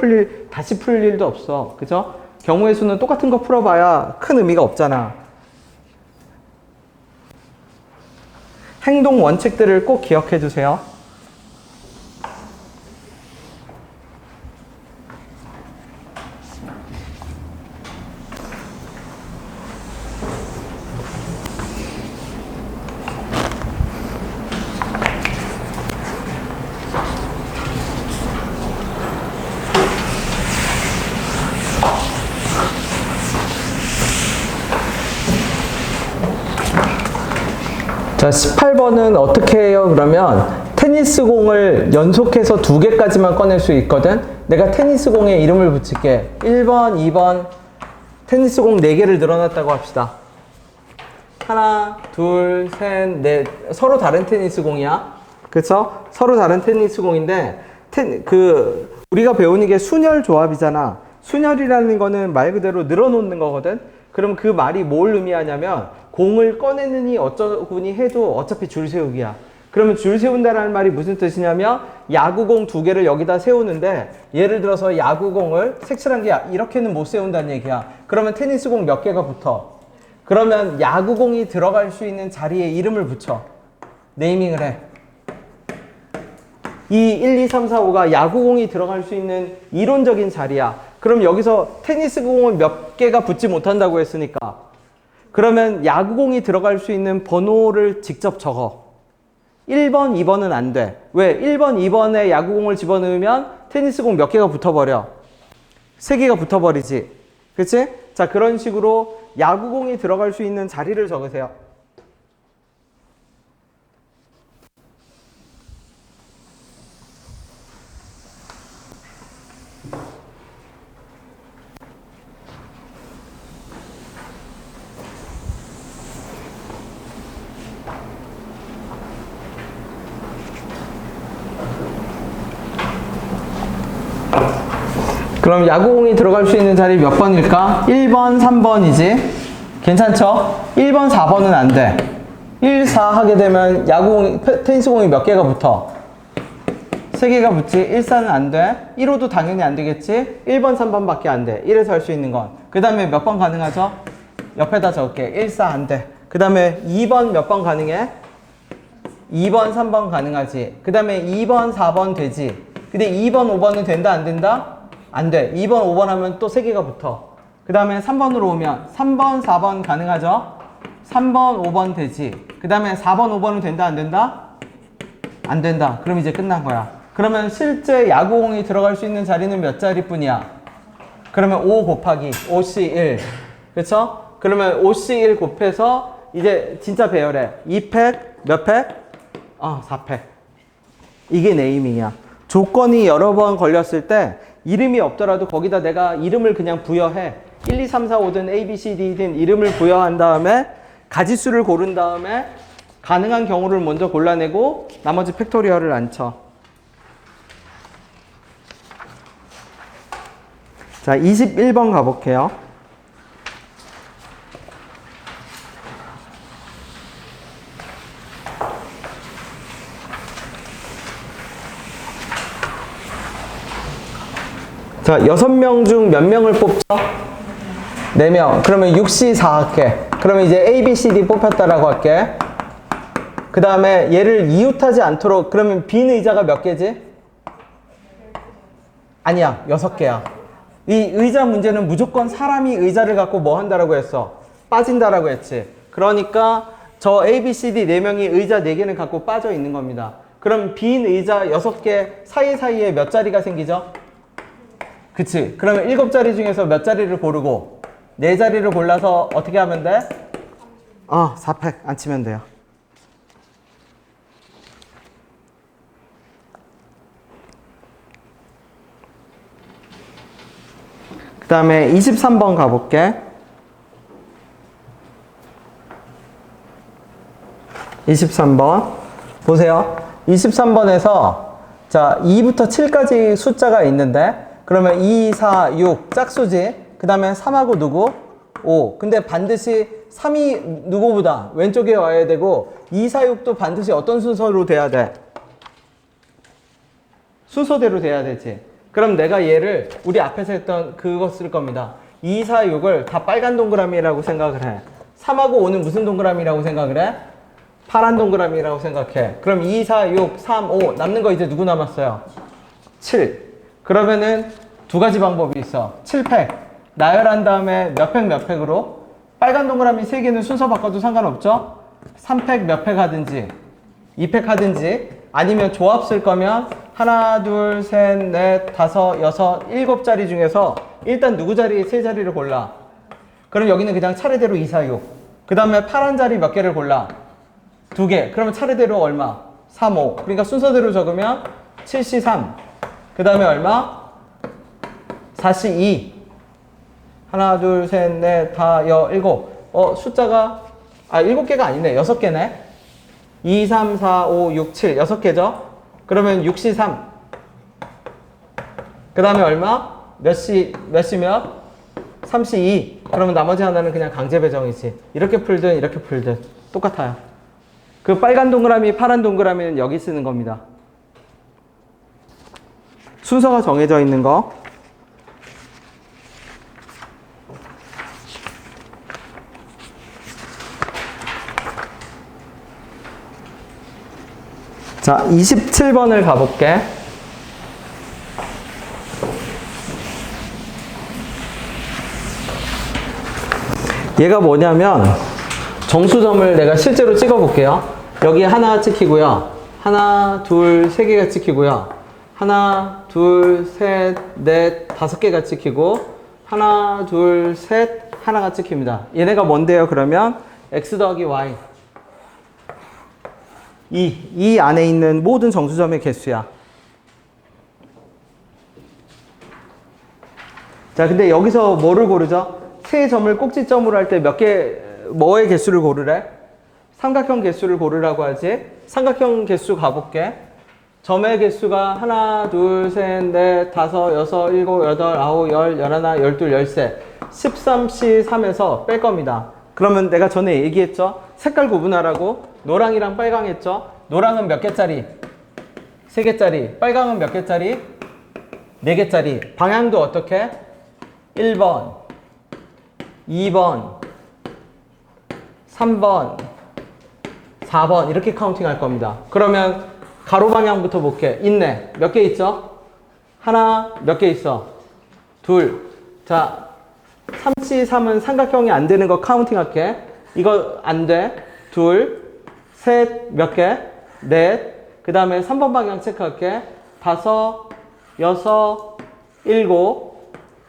다시 풀 일도 없어. 그죠? 경우의 수는 똑같은 거 풀어봐야 큰 의미가 없잖아. 행동 원칙들을 꼭 기억해 주세요. 자, 18번은 어떻게 해요? 그러면 테니스 공을 연속해서 2개까지만 꺼낼 수 있거든? 내가 테니스 공에 이름을 붙일게. 1번, 2번, 테니스 공 4개를 늘어놨다고 합시다. 하나, 둘, 셋, 넷. 서로 다른 테니스 공이야. 그쵸? 서로 다른 테니스 공인데, 우리가 배우는 게 순열 조합이잖아. 순열이라는 거는 말 그대로 늘어놓는 거거든? 그럼 그 말이 뭘 의미하냐면, 공을 꺼내느니 어쩌구니 해도 어차피 줄 세우기야. 그러면 줄 세운다는 말이 무슨 뜻이냐면 야구공 2개를 여기다 세우는데 예를 들어서 야구공을 색칠한 게 이렇게는 못 세운다는 얘기야. 그러면 테니스공 몇 개가 붙어? 그러면 야구공이 들어갈 수 있는 자리에 이름을 붙여. 네이밍을 해. 이 1, 2, 3, 4, 5가 야구공이 들어갈 수 있는 이론적인 자리야. 그럼 여기서 테니스공은 몇 개가 붙지 못한다고 했으니까 그러면 야구공이 들어갈 수 있는 번호를 직접 적어. 1번, 2번은 안 돼. 왜? 1번, 2번에 야구공을 집어넣으면 테니스공 몇 개가 붙어버려? 3개가 붙어버리지. 그치? 자, 그런 식으로 야구공이 들어갈 수 있는 자리를 적으세요. 그럼 야구공이 들어갈 수 있는 자리 몇 번일까? 1번, 3번이지. 괜찮죠? 1번, 4번은 안 돼. 1, 4 하게 되면 테니스공이 몇 개가 붙어? 3개가 붙지. 1, 4는 안 돼. 1, 5도 당연히 안 되겠지. 1번, 3번 밖에 안 돼. 1에서 할 수 있는 건. 그 다음에 몇 번 가능하죠? 옆에다 적을게. 1, 4 안 돼. 그 다음에 2번 몇 번 가능해? 2번, 3번 가능하지. 그 다음에 2번, 4번 되지. 근데 2번, 5번은 된다, 안 된다? 안 돼. 2번, 5번 하면 또 3개가 붙어. 그 다음에 3번으로 오면 3번, 4번 가능하죠? 3번, 5번 되지. 그 다음에 4번, 5번은 된다, 안 된다? 안 된다. 그럼 이제 끝난 거야. 그러면 실제 야구공이 들어갈 수 있는 자리는 몇 자리뿐이야? 그러면 5 곱하기 5C1. 그쵸? 그러면 5C1 곱해서 이제 진짜 배열해. 2팩, 몇 팩? 4팩. 이게 네이밍이야. 조건이 여러 번 걸렸을 때 이름이 없더라도 거기다 내가 이름을 그냥 부여해. 1, 2, 3, 4, 5든 A, B, C, D든 이름을 부여한 다음에 가지수를 고른 다음에 가능한 경우를 먼저 골라내고 나머지 팩토리얼을 안 쳐. 자, 21번 가볼게요. 자, 6명 중 몇 명을 뽑죠? 4명. 그러면 6C4 할게. 그러면 이제 A, B, C, D 뽑혔다라고 할게. 그 다음에 얘를 이웃하지 않도록, 그러면 빈 의자가 몇 개지? 아니야, 6개야. 이 의자 문제는 무조건 사람이 의자를 갖고 뭐 한다라고 했어? 빠진다라고 했지. 그러니까 저 A, B, C, D 4명이 의자 4개는 갖고 빠져 있는 겁니다. 그럼 빈 의자 6개 사이사이에 몇 자리가 생기죠? 그치. 그러면 7자리 중에서 몇 자리를 고르고 4자리를 골라서 어떻게 하면 돼? 4팩 안 치면 돼요. 그 다음에 23번 가볼게. 23번 보세요. 23번에서 자 2부터 7까지 숫자가 있는데 그러면 2, 4, 6 짝수지. 그 다음에 3하고 누구? 5. 근데 반드시 3이 누구보다 왼쪽에 와야 되고 2, 4, 6도 반드시 어떤 순서로 돼야 돼? 순서대로 돼야 되지. 그럼 내가 얘를 우리 앞에서 했던 그거 쓸 겁니다. 2, 4, 6을 다 빨간 동그라미라고 생각을 해. 3하고 5는 무슨 동그라미라고 생각을 해? 파란 동그라미라고 생각해. 그럼 2, 4, 6, 3, 5 남는 거 이제 누구 남았어요? 7. 그러면은 두 가지 방법이 있어. 7팩 나열한 다음에 몇 팩 몇 팩으로 빨간 동그라미 3개는 순서 바꿔도 상관없죠? 3팩 몇 팩 하든지 2팩 하든지 아니면 조합 쓸 거면 하나, 둘, 셋, 넷, 다섯, 여섯, 7자리 중에서 일단 누구 자리 3자리를 골라. 그럼 여기는 그냥 차례대로 2, 4, 6. 그 다음에 파란 자리 몇 개를 골라? 2개. 그러면 차례대로 얼마? 3, 5. 그러니까 순서대로 적으면 7C 3. 그 다음에 얼마? 4C 2. 하나, 둘, 셋, 넷, 다, 여, 7. 숫자가 7개가 아니네. 6개네. 2, 3, 4, 5, 6, 7. 6개죠? 그러면 6C 3. 그 다음에 얼마? 몇 C 몇? 3C 2. 그러면 나머지 하나는 그냥 강제 배정이지. 이렇게 풀든 이렇게 풀든 똑같아요. 그 빨간 동그라미, 파란 동그라미는 여기 쓰는 겁니다. 순서가 정해져 있는 거. 자, 27번을 가볼게. 얘가 뭐냐면 정수점을 내가 실제로 찍어 볼게요. 여기 하나 찍히고요. 하나, 둘, 3개가 찍히고요. 하나, 둘, 셋, 넷, 5개가 찍히고 하나, 둘, 셋, 하나가 찍힙니다. 얘네가 뭔데요? 그러면 x 더하기 y. 이 안에 있는 모든 정수점의 개수야. 자, 근데 여기서 뭐를 고르죠? 세 점을 꼭지점으로 할 때 몇 개, 뭐의 개수를 고르래? 삼각형 개수를 고르라고 하지. 삼각형 개수 가볼게. 점의 개수가 하나, 둘, 셋, 넷, 다섯, 여섯, 일곱, 여덟, 아홉, 열, 열하나, 열둘, 열세. 13C 3에서 뺄 겁니다. 그러면 내가 전에 얘기했죠? 색깔 구분하라고. 노랑이랑 빨강 했죠? 노랑은 몇 개짜리? 3개짜리. 빨강은 몇 개짜리? 4개짜리. 방향도 어떻게? 1번, 2번, 3번, 4번 이렇게 카운팅 할 겁니다. 그러면 가로 방향부터 볼게. 있네. 몇 개 있죠? 하나, 몇 개 있어? 둘. 자, 3C 3은 삼각형이 안 되는 거 카운팅 할게. 이거 안 돼. 둘, 셋, 몇 개? 넷. 그 다음에 3번 방향 체크할게. 5, 6, 7,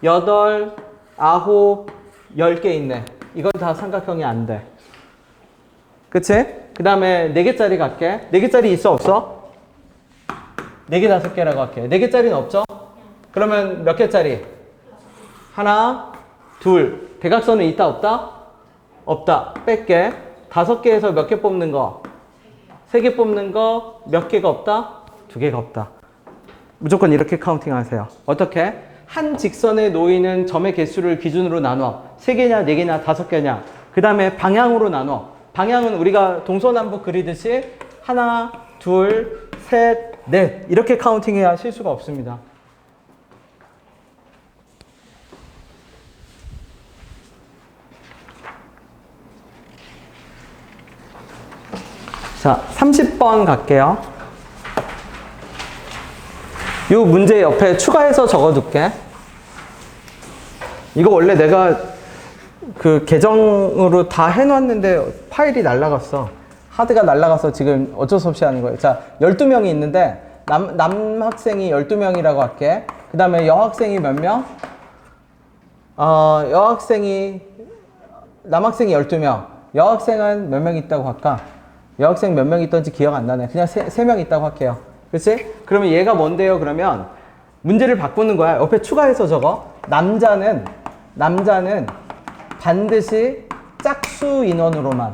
8, 9, 10개 있네. 이건 다 삼각형이 안 돼. 그치? 그 다음에 4개짜리 갈게. 4개짜리 있어, 없어? 4개, 5개라고 할게. 4개짜리는 없죠? 그러면 몇 개짜리? 하나, 둘. 대각선은 있다, 없다? 없다. 뺄게. 5개에서 몇 개 뽑는 거? 3개 뽑는 거 몇 개가 없다? 2개가 없다. 무조건 이렇게 카운팅 하세요. 어떻게? 한 직선에 놓이는 점의 개수를 기준으로 나눠. 3개냐, 4개냐, 5개냐. 그 다음에 방향으로 나눠. 방향은 우리가 동서남북 그리듯이 하나, 둘, 셋, 넷. 이렇게 카운팅해야 실수가 없습니다. 30번 갈게요. 이 문제 옆에 추가해서 적어둘게. 이거 원래 내가 그 계정으로 다 해놨는데 파일이 날라갔어. 하드가 날라가서 지금 어쩔 수 없이 하는 거예요. 자, 12명이 있는데 남학생이 12명이라고 할게. 그 다음에 여학생이 몇 명? 남학생이 12명. 여학생은 몇 명 있다고 할까? 여학생 몇 명 있던지 기억 안 나네. 그냥 3명 있다고 할게요. 그렇지? 그러면 얘가 뭔데요? 그러면 문제를 바꾸는 거야. 옆에 추가해서 적어. 남자는 반드시 짝수 인원으로만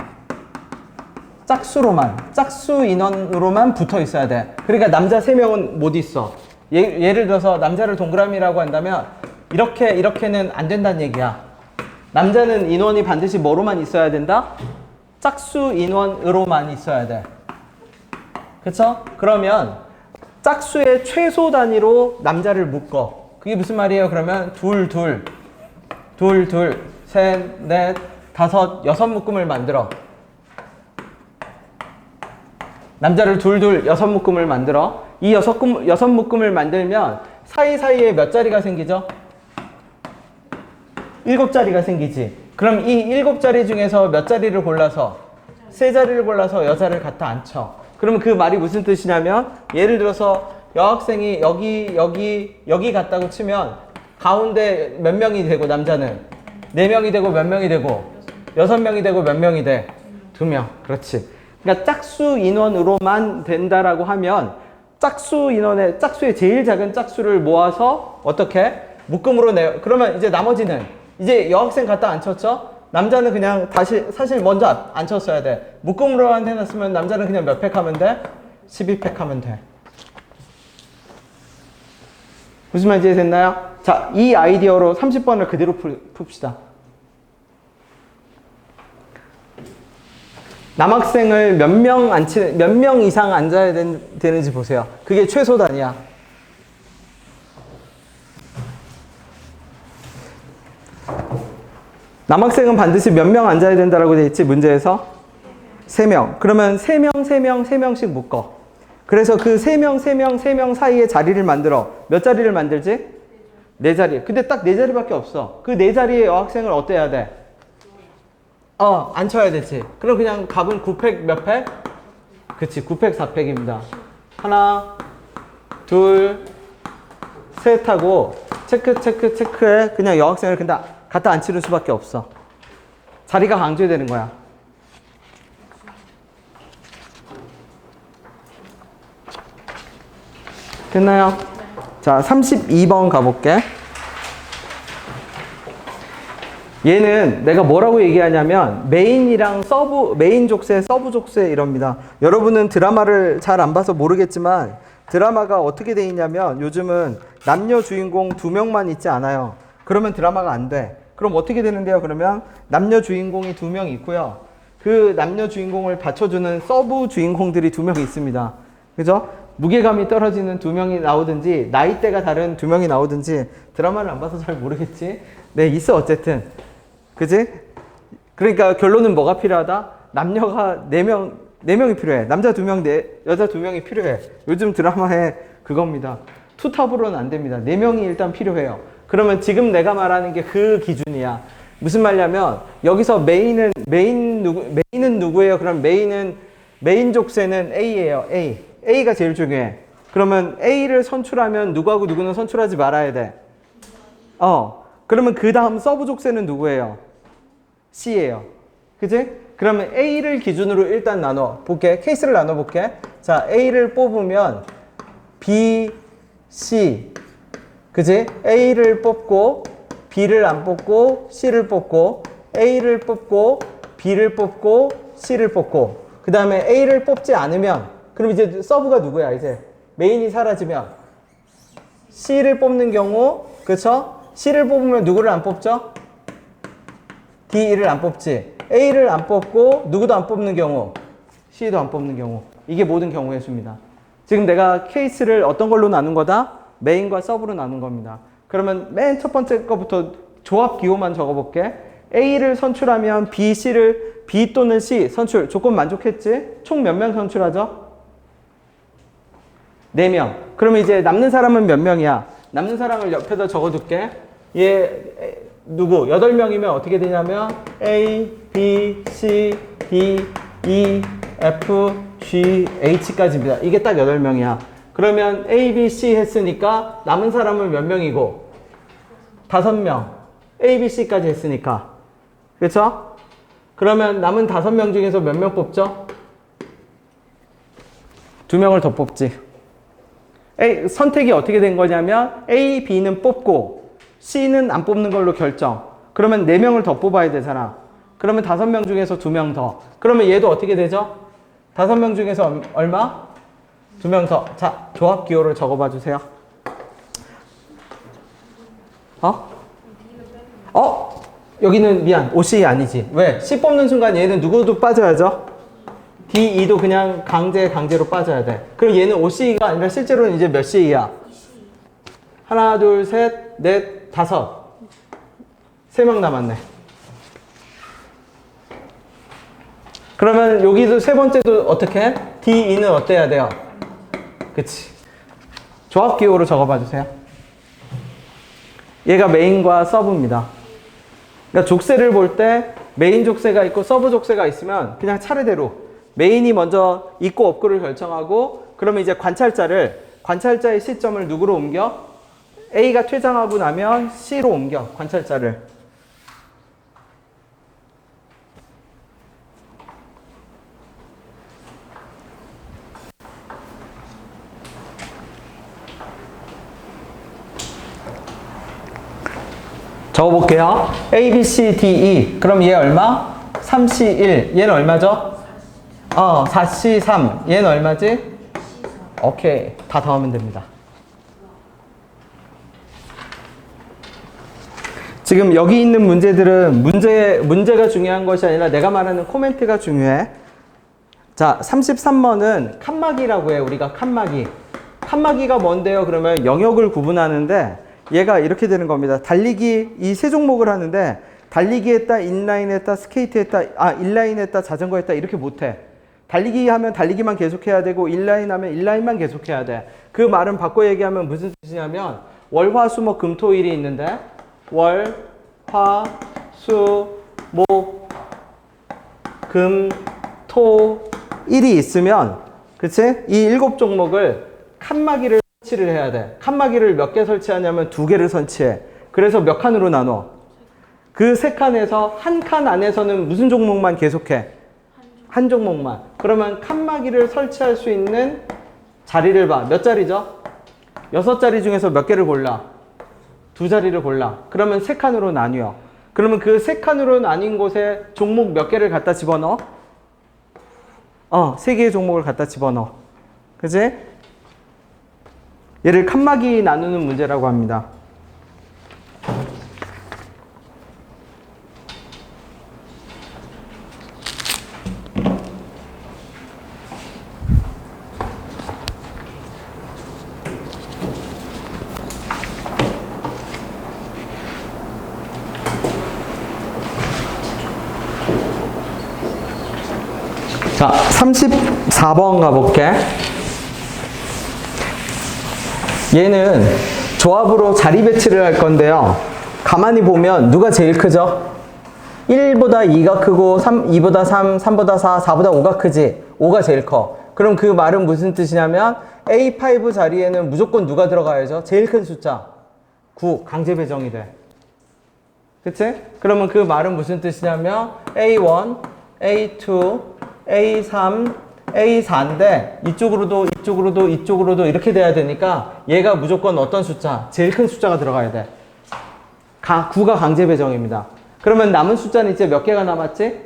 붙어 있어야 돼. 그러니까 남자 3명은 못 있어. 예를 들어서 남자를 동그라미라고 한다면 이렇게는 안 된다는 얘기야. 남자는 인원이 반드시 뭐로만 있어야 된다? 짝수 인원으로만 있어야 돼. 그쵸? 그러면 짝수의 최소 단위로 남자를 묶어. 그게 무슨 말이에요? 그러면 둘, 셋, 넷, 다섯, 6묶음을 만들어. 남자를 둘, 6묶음을 만들어. 이 6묶음을 만들면 사이사이에 몇 자리가 생기죠? 7자리가 생기지. 그럼 이 7자리 중에서 몇 자리를 골라서 3자리를 골라서 여자를 갖다 앉혀. 그러면 그 말이 무슨 뜻이냐면 예를 들어서 여학생이 여기 갔다고 치면 가운데 몇 명이 되고 남자는 4명이 되고 몇 명이 되고 6명이 되고 몇 명이 돼? 2명. 그렇지. 그러니까 짝수 인원으로만 된다라고 하면 짝수의 제일 작은 짝수를 모아서 어떻게? 묶음으로 내요. 그러면 이제 나머지는 이제 여학생 갖다 앉혔죠? 남자는 그냥 사실 먼저 앉혔어야 돼. 묶음으로만 해놨으면 남자는 그냥 몇 팩 하면 돼? 12팩 하면 돼. 무슨 말인지 됐나요? 자, 이 아이디어로 30번을 그대로 풉시다. 남학생을 몇 명 이상 앉아야 되는지 보세요. 그게 최소 단위야. 남학생은 반드시 몇 명 앉아야 된다라고 돼 있지, 문제에서? 3명. 그러면 3명씩 묶어. 그래서 그 3명 사이에 자리를 만들어. 몇 자리를 만들지? 4자리. 근데 딱 4자리밖에 없어. 그 4자리에 여학생을 어때야 돼? 앉혀야 되지. 그럼 그냥 답은 9팩 몇 팩? 그치, 9팩 4팩입니다. 하나, 둘, 셋 하고 체크에 그냥 여학생을 그냥 갖다 앉히는 수밖에 없어. 자리가 강조되는 거야. 됐나요? 자, 32번 가볼게. 얘는 내가 뭐라고 얘기하냐면 메인 족쇄, 서브 족쇄 이럽니다. 여러분은 드라마를 잘 안 봐서 모르겠지만 드라마가 어떻게 돼 있냐면 요즘은 남녀 주인공 2명만 있지 않아요. 그러면 드라마가 안 돼. 그럼 어떻게 되는데요? 그러면 남녀 주인공이 2명 있고요. 그 남녀 주인공을 받쳐주는 서브 주인공들이 2명 있습니다. 그죠? 무게감이 떨어지는 2명이 나오든지 나이대가 다른 2명이 나오든지 드라마를 안 봐서 잘 모르겠지? 네, 있어 어쨌든. 그지? 그러니까 결론은 뭐가 필요하다? 남녀가 4명이 필요해. 남자 2명, 여자 2명이 필요해. 요즘 드라마에 그겁니다. 투탑으로는 안 됩니다. 4명이 일단 필요해요. 그러면 지금 내가 말하는 게 그 기준이야. 무슨 말이냐면 여기서 메인은 누구예요? 그럼 메인 족쇄는 A예요. A가 제일 중요해. 그러면 A를 선출하면 누구하고 누구는 선출하지 말아야 돼. 그러면 그 다음 서브 족쇄는 누구예요? C예요. 그지? 그러면 A를 기준으로 일단 나눠볼게. 케이스를 나눠볼게. 자, A를 뽑으면 B, C. 그지? A를 뽑고 B를 안 뽑고 C를 뽑고 A를 뽑고 B를 뽑고 C를 뽑고 그 다음에 A를 뽑지 않으면 그럼 이제 서브가 누구야? 이제 메인이 사라지면 C를 뽑는 경우 그쵸? C를 뽑으면 누구를 안 뽑죠? D를 안 뽑지. A를 안 뽑고 누구도 안 뽑는 경우 C도 안 뽑는 경우 이게 모든 경우의 수입니다. 지금 내가 케이스를 어떤 걸로 나눈 거다? 메인과 서브로 나눈 겁니다. 그러면 맨 첫 번째 거부터 조합 기호만 적어볼게. A를 선출하면 B, C를 B 또는 C 선출 조건 만족했지? 총 몇 명 선출하죠? 4명. 그러면 이제 남는 사람은 몇 명이야? 남는 사람을 옆에다 적어둘게. 얘 누구? 8명이면 어떻게 되냐면 A, B, C, D, E, F, G, H까지입니다. 이게 딱 8명이야. 그러면 A, B, C 했으니까 남은 사람은 몇 명이고? 5명. A, B, C까지 했으니까. 그렇죠? 그러면 남은 5명 중에서 몇 명 뽑죠? 2명을 더 뽑지. 선택이 어떻게 된 거냐면 A, B는 뽑고 C는 안 뽑는 걸로 결정. 그러면 4명을 더 뽑아야 되잖아. 그러면 5명 중에서 2명 더. 그러면 얘도 어떻게 되죠? 5명 중에서 얼마? 2명 더. 자, 조합 기호를 적어봐 주세요. 여기는 미안. OC 아니지. 왜? C 뽑는 순간 얘는 누구도 빠져야죠? D, E도 그냥 강제로 빠져야 돼. 그럼 얘는 OC가 아니라 실제로는 이제 몇 C야? 하나, 둘, 셋, 넷, 5. 3명 남았네. 그러면 여기도 세 번째도 어떻게 해? D, E는 어때야 돼요? 그치. 조합 기호로 적어봐 주세요. 얘가 메인과 서브입니다. 그러니까 족쇄를 볼 때 메인 족쇄가 있고 서브 족쇄가 있으면 그냥 차례대로 메인이 먼저 있고 없고를 결정하고 그러면 이제 관찰자의 시점을 누구로 옮겨? A가 퇴장하고 나면 C로 옮겨, 관찰자를. 적어볼게요. A, B, C, D, E. 그럼 얘 얼마? 3C, 1. 얘는 얼마죠? 4C, 3. 얘는 얼마지? 오케이. 다 더하면 됩니다. 지금 여기 있는 문제들은 문제가 중요한 것이 아니라 내가 말하는 코멘트가 중요해. 자, 33번은 칸막이라고 해. 우리가 칸막이. 칸막이가 뭔데요? 그러면 영역을 구분하는데 얘가 이렇게 되는 겁니다. 달리기 이 세 종목을 하는데 달리기 했다, 인라인 했다, 스케이트 했다, 인라인 했다, 자전거 했다 이렇게 못해. 달리기 하면 달리기만 계속해야 되고 인라인 하면 인라인만 계속해야 돼. 그 말은 바꿔 얘기하면 무슨 뜻이냐면 월, 화, 수, 목, 금, 토, 일이 있는데 월, 화, 수, 목, 금, 토, 일이 있으면 그치? 이 7종목을 칸막이를 설치를 해야 돼. 칸막이를 몇 개 설치하냐면 2개를 설치해. 그래서 몇 칸으로 나눠? 그 3칸에서 한 칸 안에서는 무슨 종목만 계속해? 한 종목만. 그러면 칸막이를 설치할 수 있는 자리를 봐. 몇 자리죠? 6자리 중에서 몇 개를 골라? 2자리를 골라. 그러면 3칸으로 나뉘어. 그러면 그 3칸으로 나뉜 곳에 종목 몇 개를 갖다 집어넣어? 3개의 종목을 갖다 집어넣어. 그치? 얘를 칸막이 나누는 문제라고 합니다. 자, 34번 가볼게. 얘는 조합으로 자리 배치를 할 건데요. 가만히 보면 누가 제일 크죠? 1보다 2가 크고 2보다 3, 3보다 4, 4보다 5가 크지? 5가 제일 커. 그럼 그 말은 무슨 뜻이냐면 A5 자리에는 무조건 누가 들어가야죠? 제일 큰 숫자 9, 강제 배정이 돼. 그치? 그러면 그 말은 무슨 뜻이냐면 A1, A2, A3, A4인데 이쪽으로도 이렇게 돼야 되니까 얘가 무조건 어떤 숫자? 제일 큰 숫자가 들어가야 돼. 9가 강제 배정입니다. 그러면 남은 숫자는 이제 몇 개가 남았지?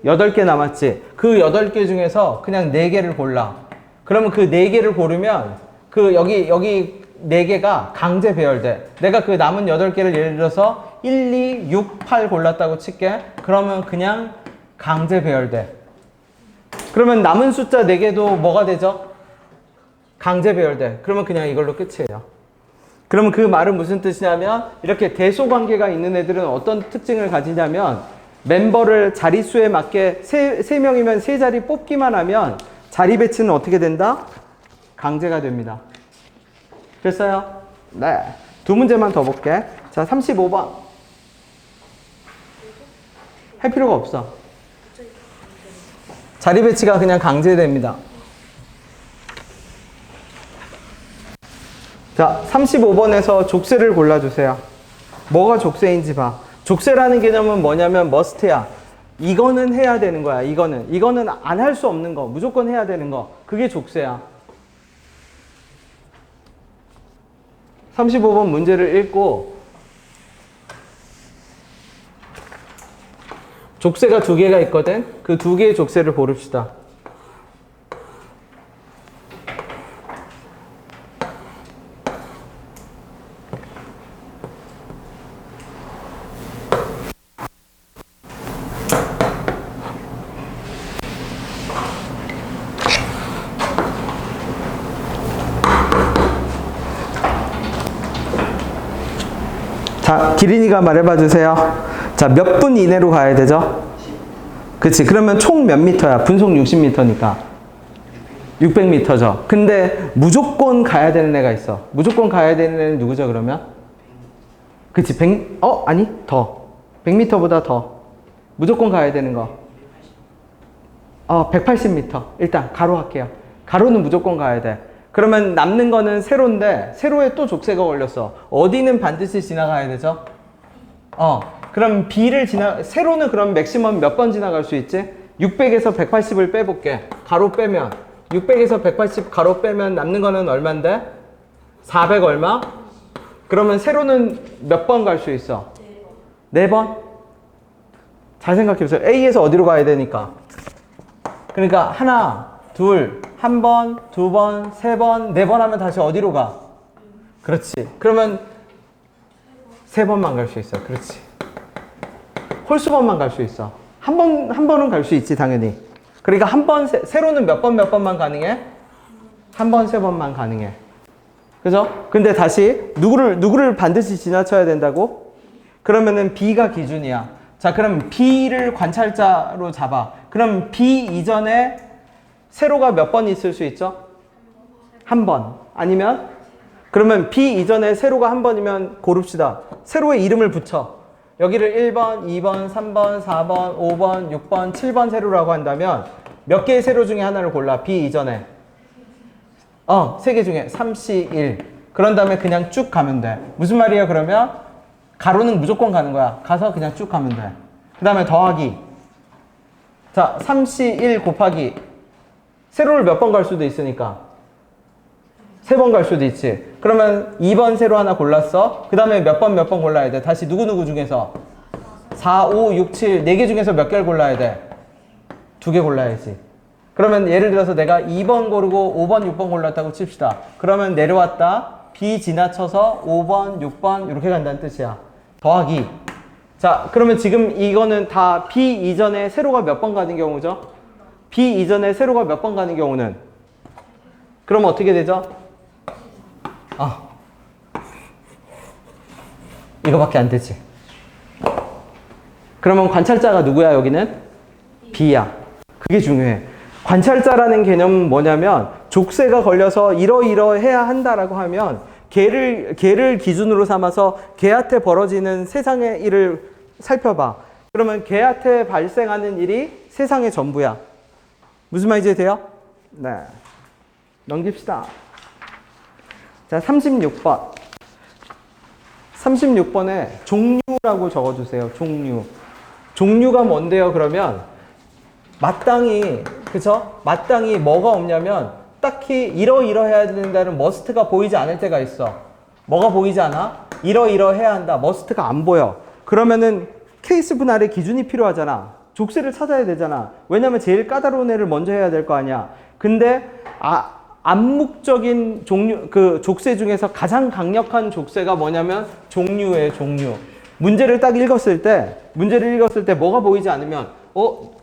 8개 남았지. 그 8개 중에서 그냥 4개를 골라. 그러면 그 4개를 고르면 그 여기 4개가 강제 배열돼. 내가 그 남은 8개를 예를 들어서 1, 2, 6, 8 골랐다고 칠게. 그러면 그냥 강제 배열돼. 그러면 남은 숫자 4개도 뭐가 되죠? 강제 배열돼. 그러면 그냥 이걸로 끝이에요. 그러면 그 말은 무슨 뜻이냐면 이렇게 대소 관계가 있는 애들은 어떤 특징을 가지냐면 멤버를 자릿수에 맞게 세 명이면 세 자리 뽑기만 하면 자리 배치는 어떻게 된다? 강제가 됩니다. 됐어요? 네. 두 문제만 더 볼게. 자, 35번. 할 필요가 없어. 자리 배치가 그냥 강제됩니다. 자, 35번에서 족쇄를 골라주세요. 뭐가 족쇄인지 봐. 족쇄라는 개념은 뭐냐면 must야. 이거는 해야 되는 거야. 이거는 안 할 수 없는 거. 무조건 해야 되는 거. 그게 족쇄야. 35번 문제를 읽고 족쇄가 두 개가 있거든. 그 두 개의 족쇄를 고릅시다. 자, 기린이가 말해봐 주세요. 자, 몇 분 이내로 가야 되죠? 그치. 그러면 총 몇 미터야? 분속 60미터니까. 600m죠. 근데 무조건 가야 되는 애가 있어. 무조건 가야 되는 애는 누구죠, 그러면? 그치. 아니, 더. 100m보다 더. 무조건 가야 되는 거. 180m. 일단, 가로 할게요. 가로는 무조건 가야 돼. 그러면 남는 거는 세로인데 세로에 또 족쇄가 걸렸어. 어디는 반드시 지나가야 되죠? 그럼 세로는 그럼 맥시멈 몇 번 지나갈 수 있지? 600에서 180을 빼볼게. 가로 빼면 600에서 180 가로 빼면 남는 거는 얼만데? 400 얼마? 그러면 세로는 몇 번 갈 수 있어? 4번? 잘 생각해보세요. A에서 어디로 가야 되니까? 그러니까 하나, 둘, 한 번, 두 번, 세 번, 네 번 하면 다시 어디로 가? 그렇지. 그러면 세 번만 갈 수 있어. 그렇지. 홀수번만 갈 수 있어. 한 번은 갈 수 있지, 당연히. 그러니까 세로는 몇 번만 가능해? 한 번, 세 번만 가능해. 그죠? 근데 다시, 누구를 반드시 지나쳐야 된다고? 그러면은 B가 기준이야. 자, 그럼 B를 관찰자로 잡아. 그럼 B 이전에 세로가 몇 번 있을 수 있죠? 한 번. 아니면? 그러면 B 이전에 세로가 한 번이면 고릅시다. 세로에 이름을 붙여. 여기를 1번, 2번, 3번, 4번, 5번, 6번, 7번 세로라고 한다면 몇 개의 세로 중에 하나를 골라. B 이전에. 3개 중에 3, C, 1. 그런 다음에 그냥 쭉 가면 돼. 무슨 말이에요, 그러면? 가로는 무조건 가는 거야. 가서 그냥 쭉 가면 돼. 그 다음에 더하기. 자, 3C 1 곱하기. 세로를 몇 번 갈 수도 있으니까 3번 갈 수도 있지. 그러면 2번 세로 하나 골랐어. 그 다음에 몇 번 골라야 돼? 다시 누구 중에서 4, 5, 6, 7 4개 중에서 몇 개를 골라야 돼? 2개 골라야지. 그러면 예를 들어서 내가 2번 고르고 5번, 6번 골랐다고 칩시다. 그러면 내려왔다. B 지나쳐서 5번, 6번 이렇게 간다는 뜻이야. 더하기. 자, 그러면 지금 이거는 다 B 이전에 세로가 몇 번 가는 경우죠? B 이전에 세로가 몇 번 가는 경우는? 그럼 어떻게 되죠? 이거밖에 안 되지. 그러면 관찰자가 누구야, 여기는? B야. 그게 중요해. 관찰자라는 개념은 뭐냐면 족쇄가 걸려서 이러이러해야 한다라고 하면 걔를 기준으로 삼아서 걔한테 벌어지는 세상의 일을 살펴봐. 그러면 걔한테 발생하는 일이 세상의 전부야. 무슨 말인지 돼요? 네. 넘깁시다. 자, 36번. 36번에 종류라고 적어주세요. 종류가 뭔데요, 그러면? 마땅히, 그쵸? 마땅히 뭐가 없냐면, 딱히 이러이러해야 된다는 머스트가 보이지 않을 때가 있어. 뭐가 보이지 않아? 이러이러해야 한다. 머스트가 안 보여. 그러면은 케이스 분할의 기준이 필요하잖아. 족쇄를 찾아야 되잖아. 왜냐면 제일 까다로운 애를 먼저 해야 될 거 아니야. 근데 암묵적인 족쇄 중에서 가장 강력한 족쇄가 뭐냐면 종류예요, 종류. 문제를 읽었을 때 뭐가 보이지 않으면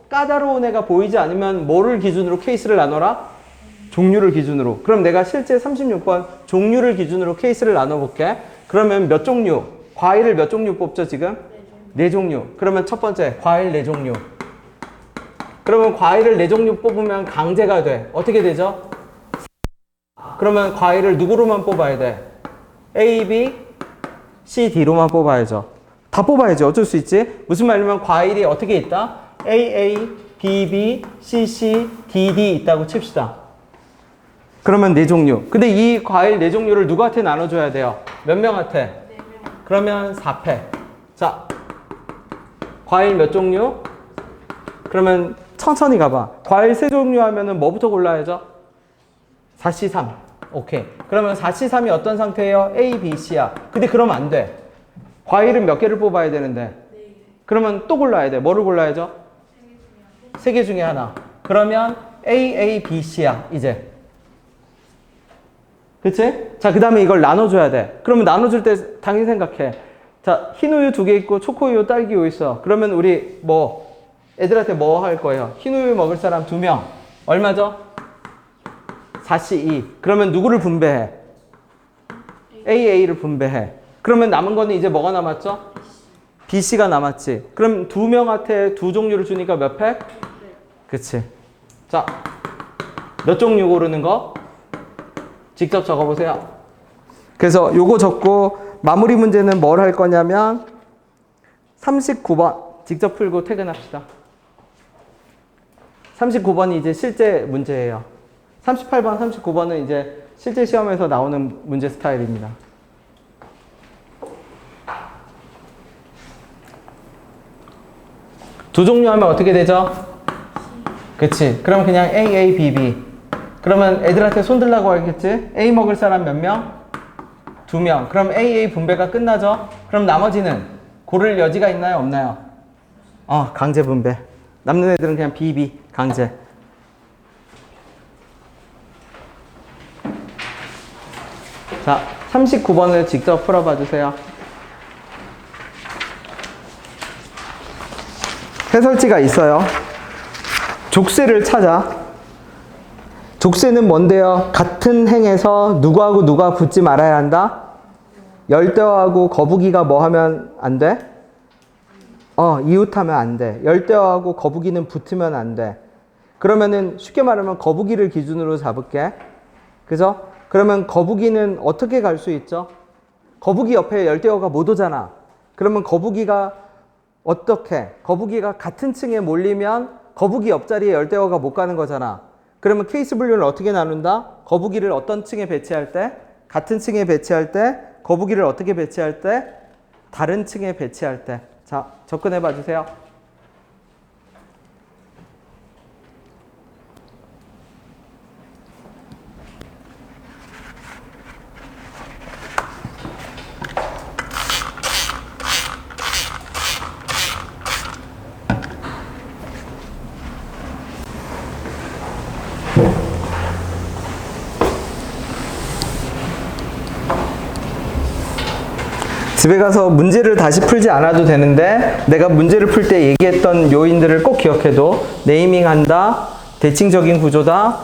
까다로운 애가 보이지 않으면 뭐를 기준으로 케이스를 나눠라? 종류를 기준으로. 그럼 내가 실제 36번 종류를 기준으로 케이스를 나눠볼게. 그러면 몇 종류? 과일을 몇 종류 뽑죠, 지금? 네 종류. 그러면 첫 번째, 과일 네 종류. 그러면 과일을 네 종류 뽑으면 강제가 돼. 어떻게 되죠? 그러면 과일을 누구로만 뽑아야 돼? A, B, C, D로만 뽑아야죠. 다 뽑아야죠. 어쩔 수 있지? 무슨 말이냐면 과일이 어떻게 있다? A, A, B, B, C, C, D, D 있다고 칩시다. 그러면 네 종류. 근데 이 과일 네 종류를 누구한테 나눠줘야 돼요? 몇 명한테? 4명. 그러면 4패. 자, 과일 몇 종류? 그러면 천천히 가봐. 과일 세 종류 하면은 뭐부터 골라야죠? 4C3. 오케이. 그러면 4C3이 어떤 상태예요? A, B, C야. 근데 그러면 안 돼. 과일은 몇 개를 뽑아야 되는데? 그러면 또 골라야 돼. 뭐를 골라야죠? 3개 중에 하나. 그러면 A, A, B, C야. 이제. 그치? 자, 그 다음에 이걸 나눠줘야 돼. 그러면 나눠줄 때 당연히 생각해. 자, 흰우유 2개 있고 초코우유, 딸기우유 있어. 그러면 우리 애들한테 뭐 할 거예요? 흰우유 먹을 사람 2명. 얼마죠? 4C2. 그러면 누구를 분배해? AA를 분배해. 그러면 남은 거는 이제 뭐가 남았죠? BC가 남았지. 그럼 2명한테 2종류를 주니까 몇 팩? 그치. 자, 몇 종류 고르는 거? 직접 적어보세요. 그래서 요거 적고 마무리 문제는 뭘 할 거냐면 39번 직접 풀고 퇴근합시다. 39번이 이제 실제 문제예요. 38번, 39번은 이제 실제 시험에서 나오는 문제 스타일입니다. 두 종류 하면 어떻게 되죠? 그치. 그럼 그냥 A, A, B, B. 그러면 애들한테 손들라고 하겠지? A 먹을 사람 몇 명? 2명. 그럼 AA 분배가 끝나죠? 그럼 나머지는 고를 여지가 있나요? 없나요? 강제 분배. 남는 애들은 그냥 B, B. 강제. 자, 39번을 직접 풀어봐 주세요. 해설지가 있어요. 족쇄를 찾아. 족쇄는 뭔데요? 같은 행에서 누구하고 누가 붙지 말아야 한다? 열대어하고 거북이가 뭐 하면 안 돼? 이웃하면 안 돼. 열대어하고 거북이는 붙으면 안 돼. 그러면은 쉽게 말하면 거북이를 기준으로 잡을게. 그죠? 그러면 거북이는 어떻게 갈 수 있죠? 거북이 옆에 열대어가 못 오잖아. 그러면 거북이가 거북이가 같은 층에 몰리면 거북이 옆자리에 열대어가 못 가는 거잖아. 그러면 케이스 분류를 어떻게 나눈다? 거북이를 어떤 층에 배치할 때? 같은 층에 배치할 때? 거북이를 어떻게 배치할 때? 다른 층에 배치할 때. 자, 접근해 봐 주세요. 집에 가서 문제를 다시 풀지 않아도 되는데 내가 문제를 풀 때 얘기했던 요인들을 꼭 기억해도 네이밍한다, 대칭적인 구조다,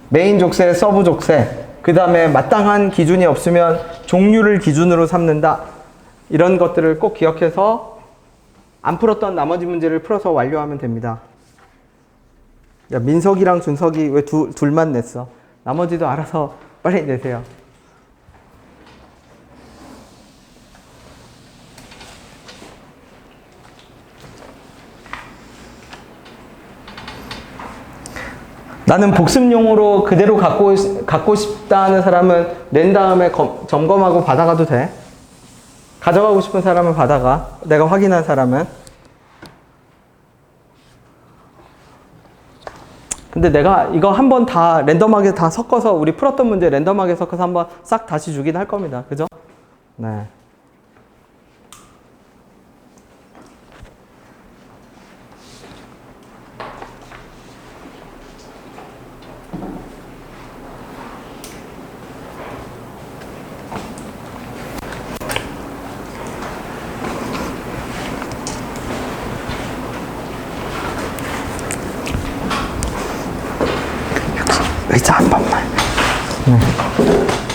메인 족쇄, 서브 족쇄, 그 다음에 마땅한 기준이 없으면 종류를 기준으로 삼는다. 이런 것들을 꼭 기억해서 안 풀었던 나머지 문제를 풀어서 완료하면 됩니다. 야, 민석이랑 준석이 왜 둘만 냈어? 나머지도 알아서 빨리 내세요. 나는 복습용으로 그대로 갖고 싶다 하는 사람은 낸 다음에 점검하고 받아가도 돼. 가져가고 싶은 사람은 받아가. 내가 확인한 사람은. 근데 내가 이거 한번 다 랜덤하게 다 섞어서 우리 풀었던 문제 랜덤하게 섞어서 한번 싹 다시 주긴 할 겁니다. 그죠? 네. 의자 한 번만. 네.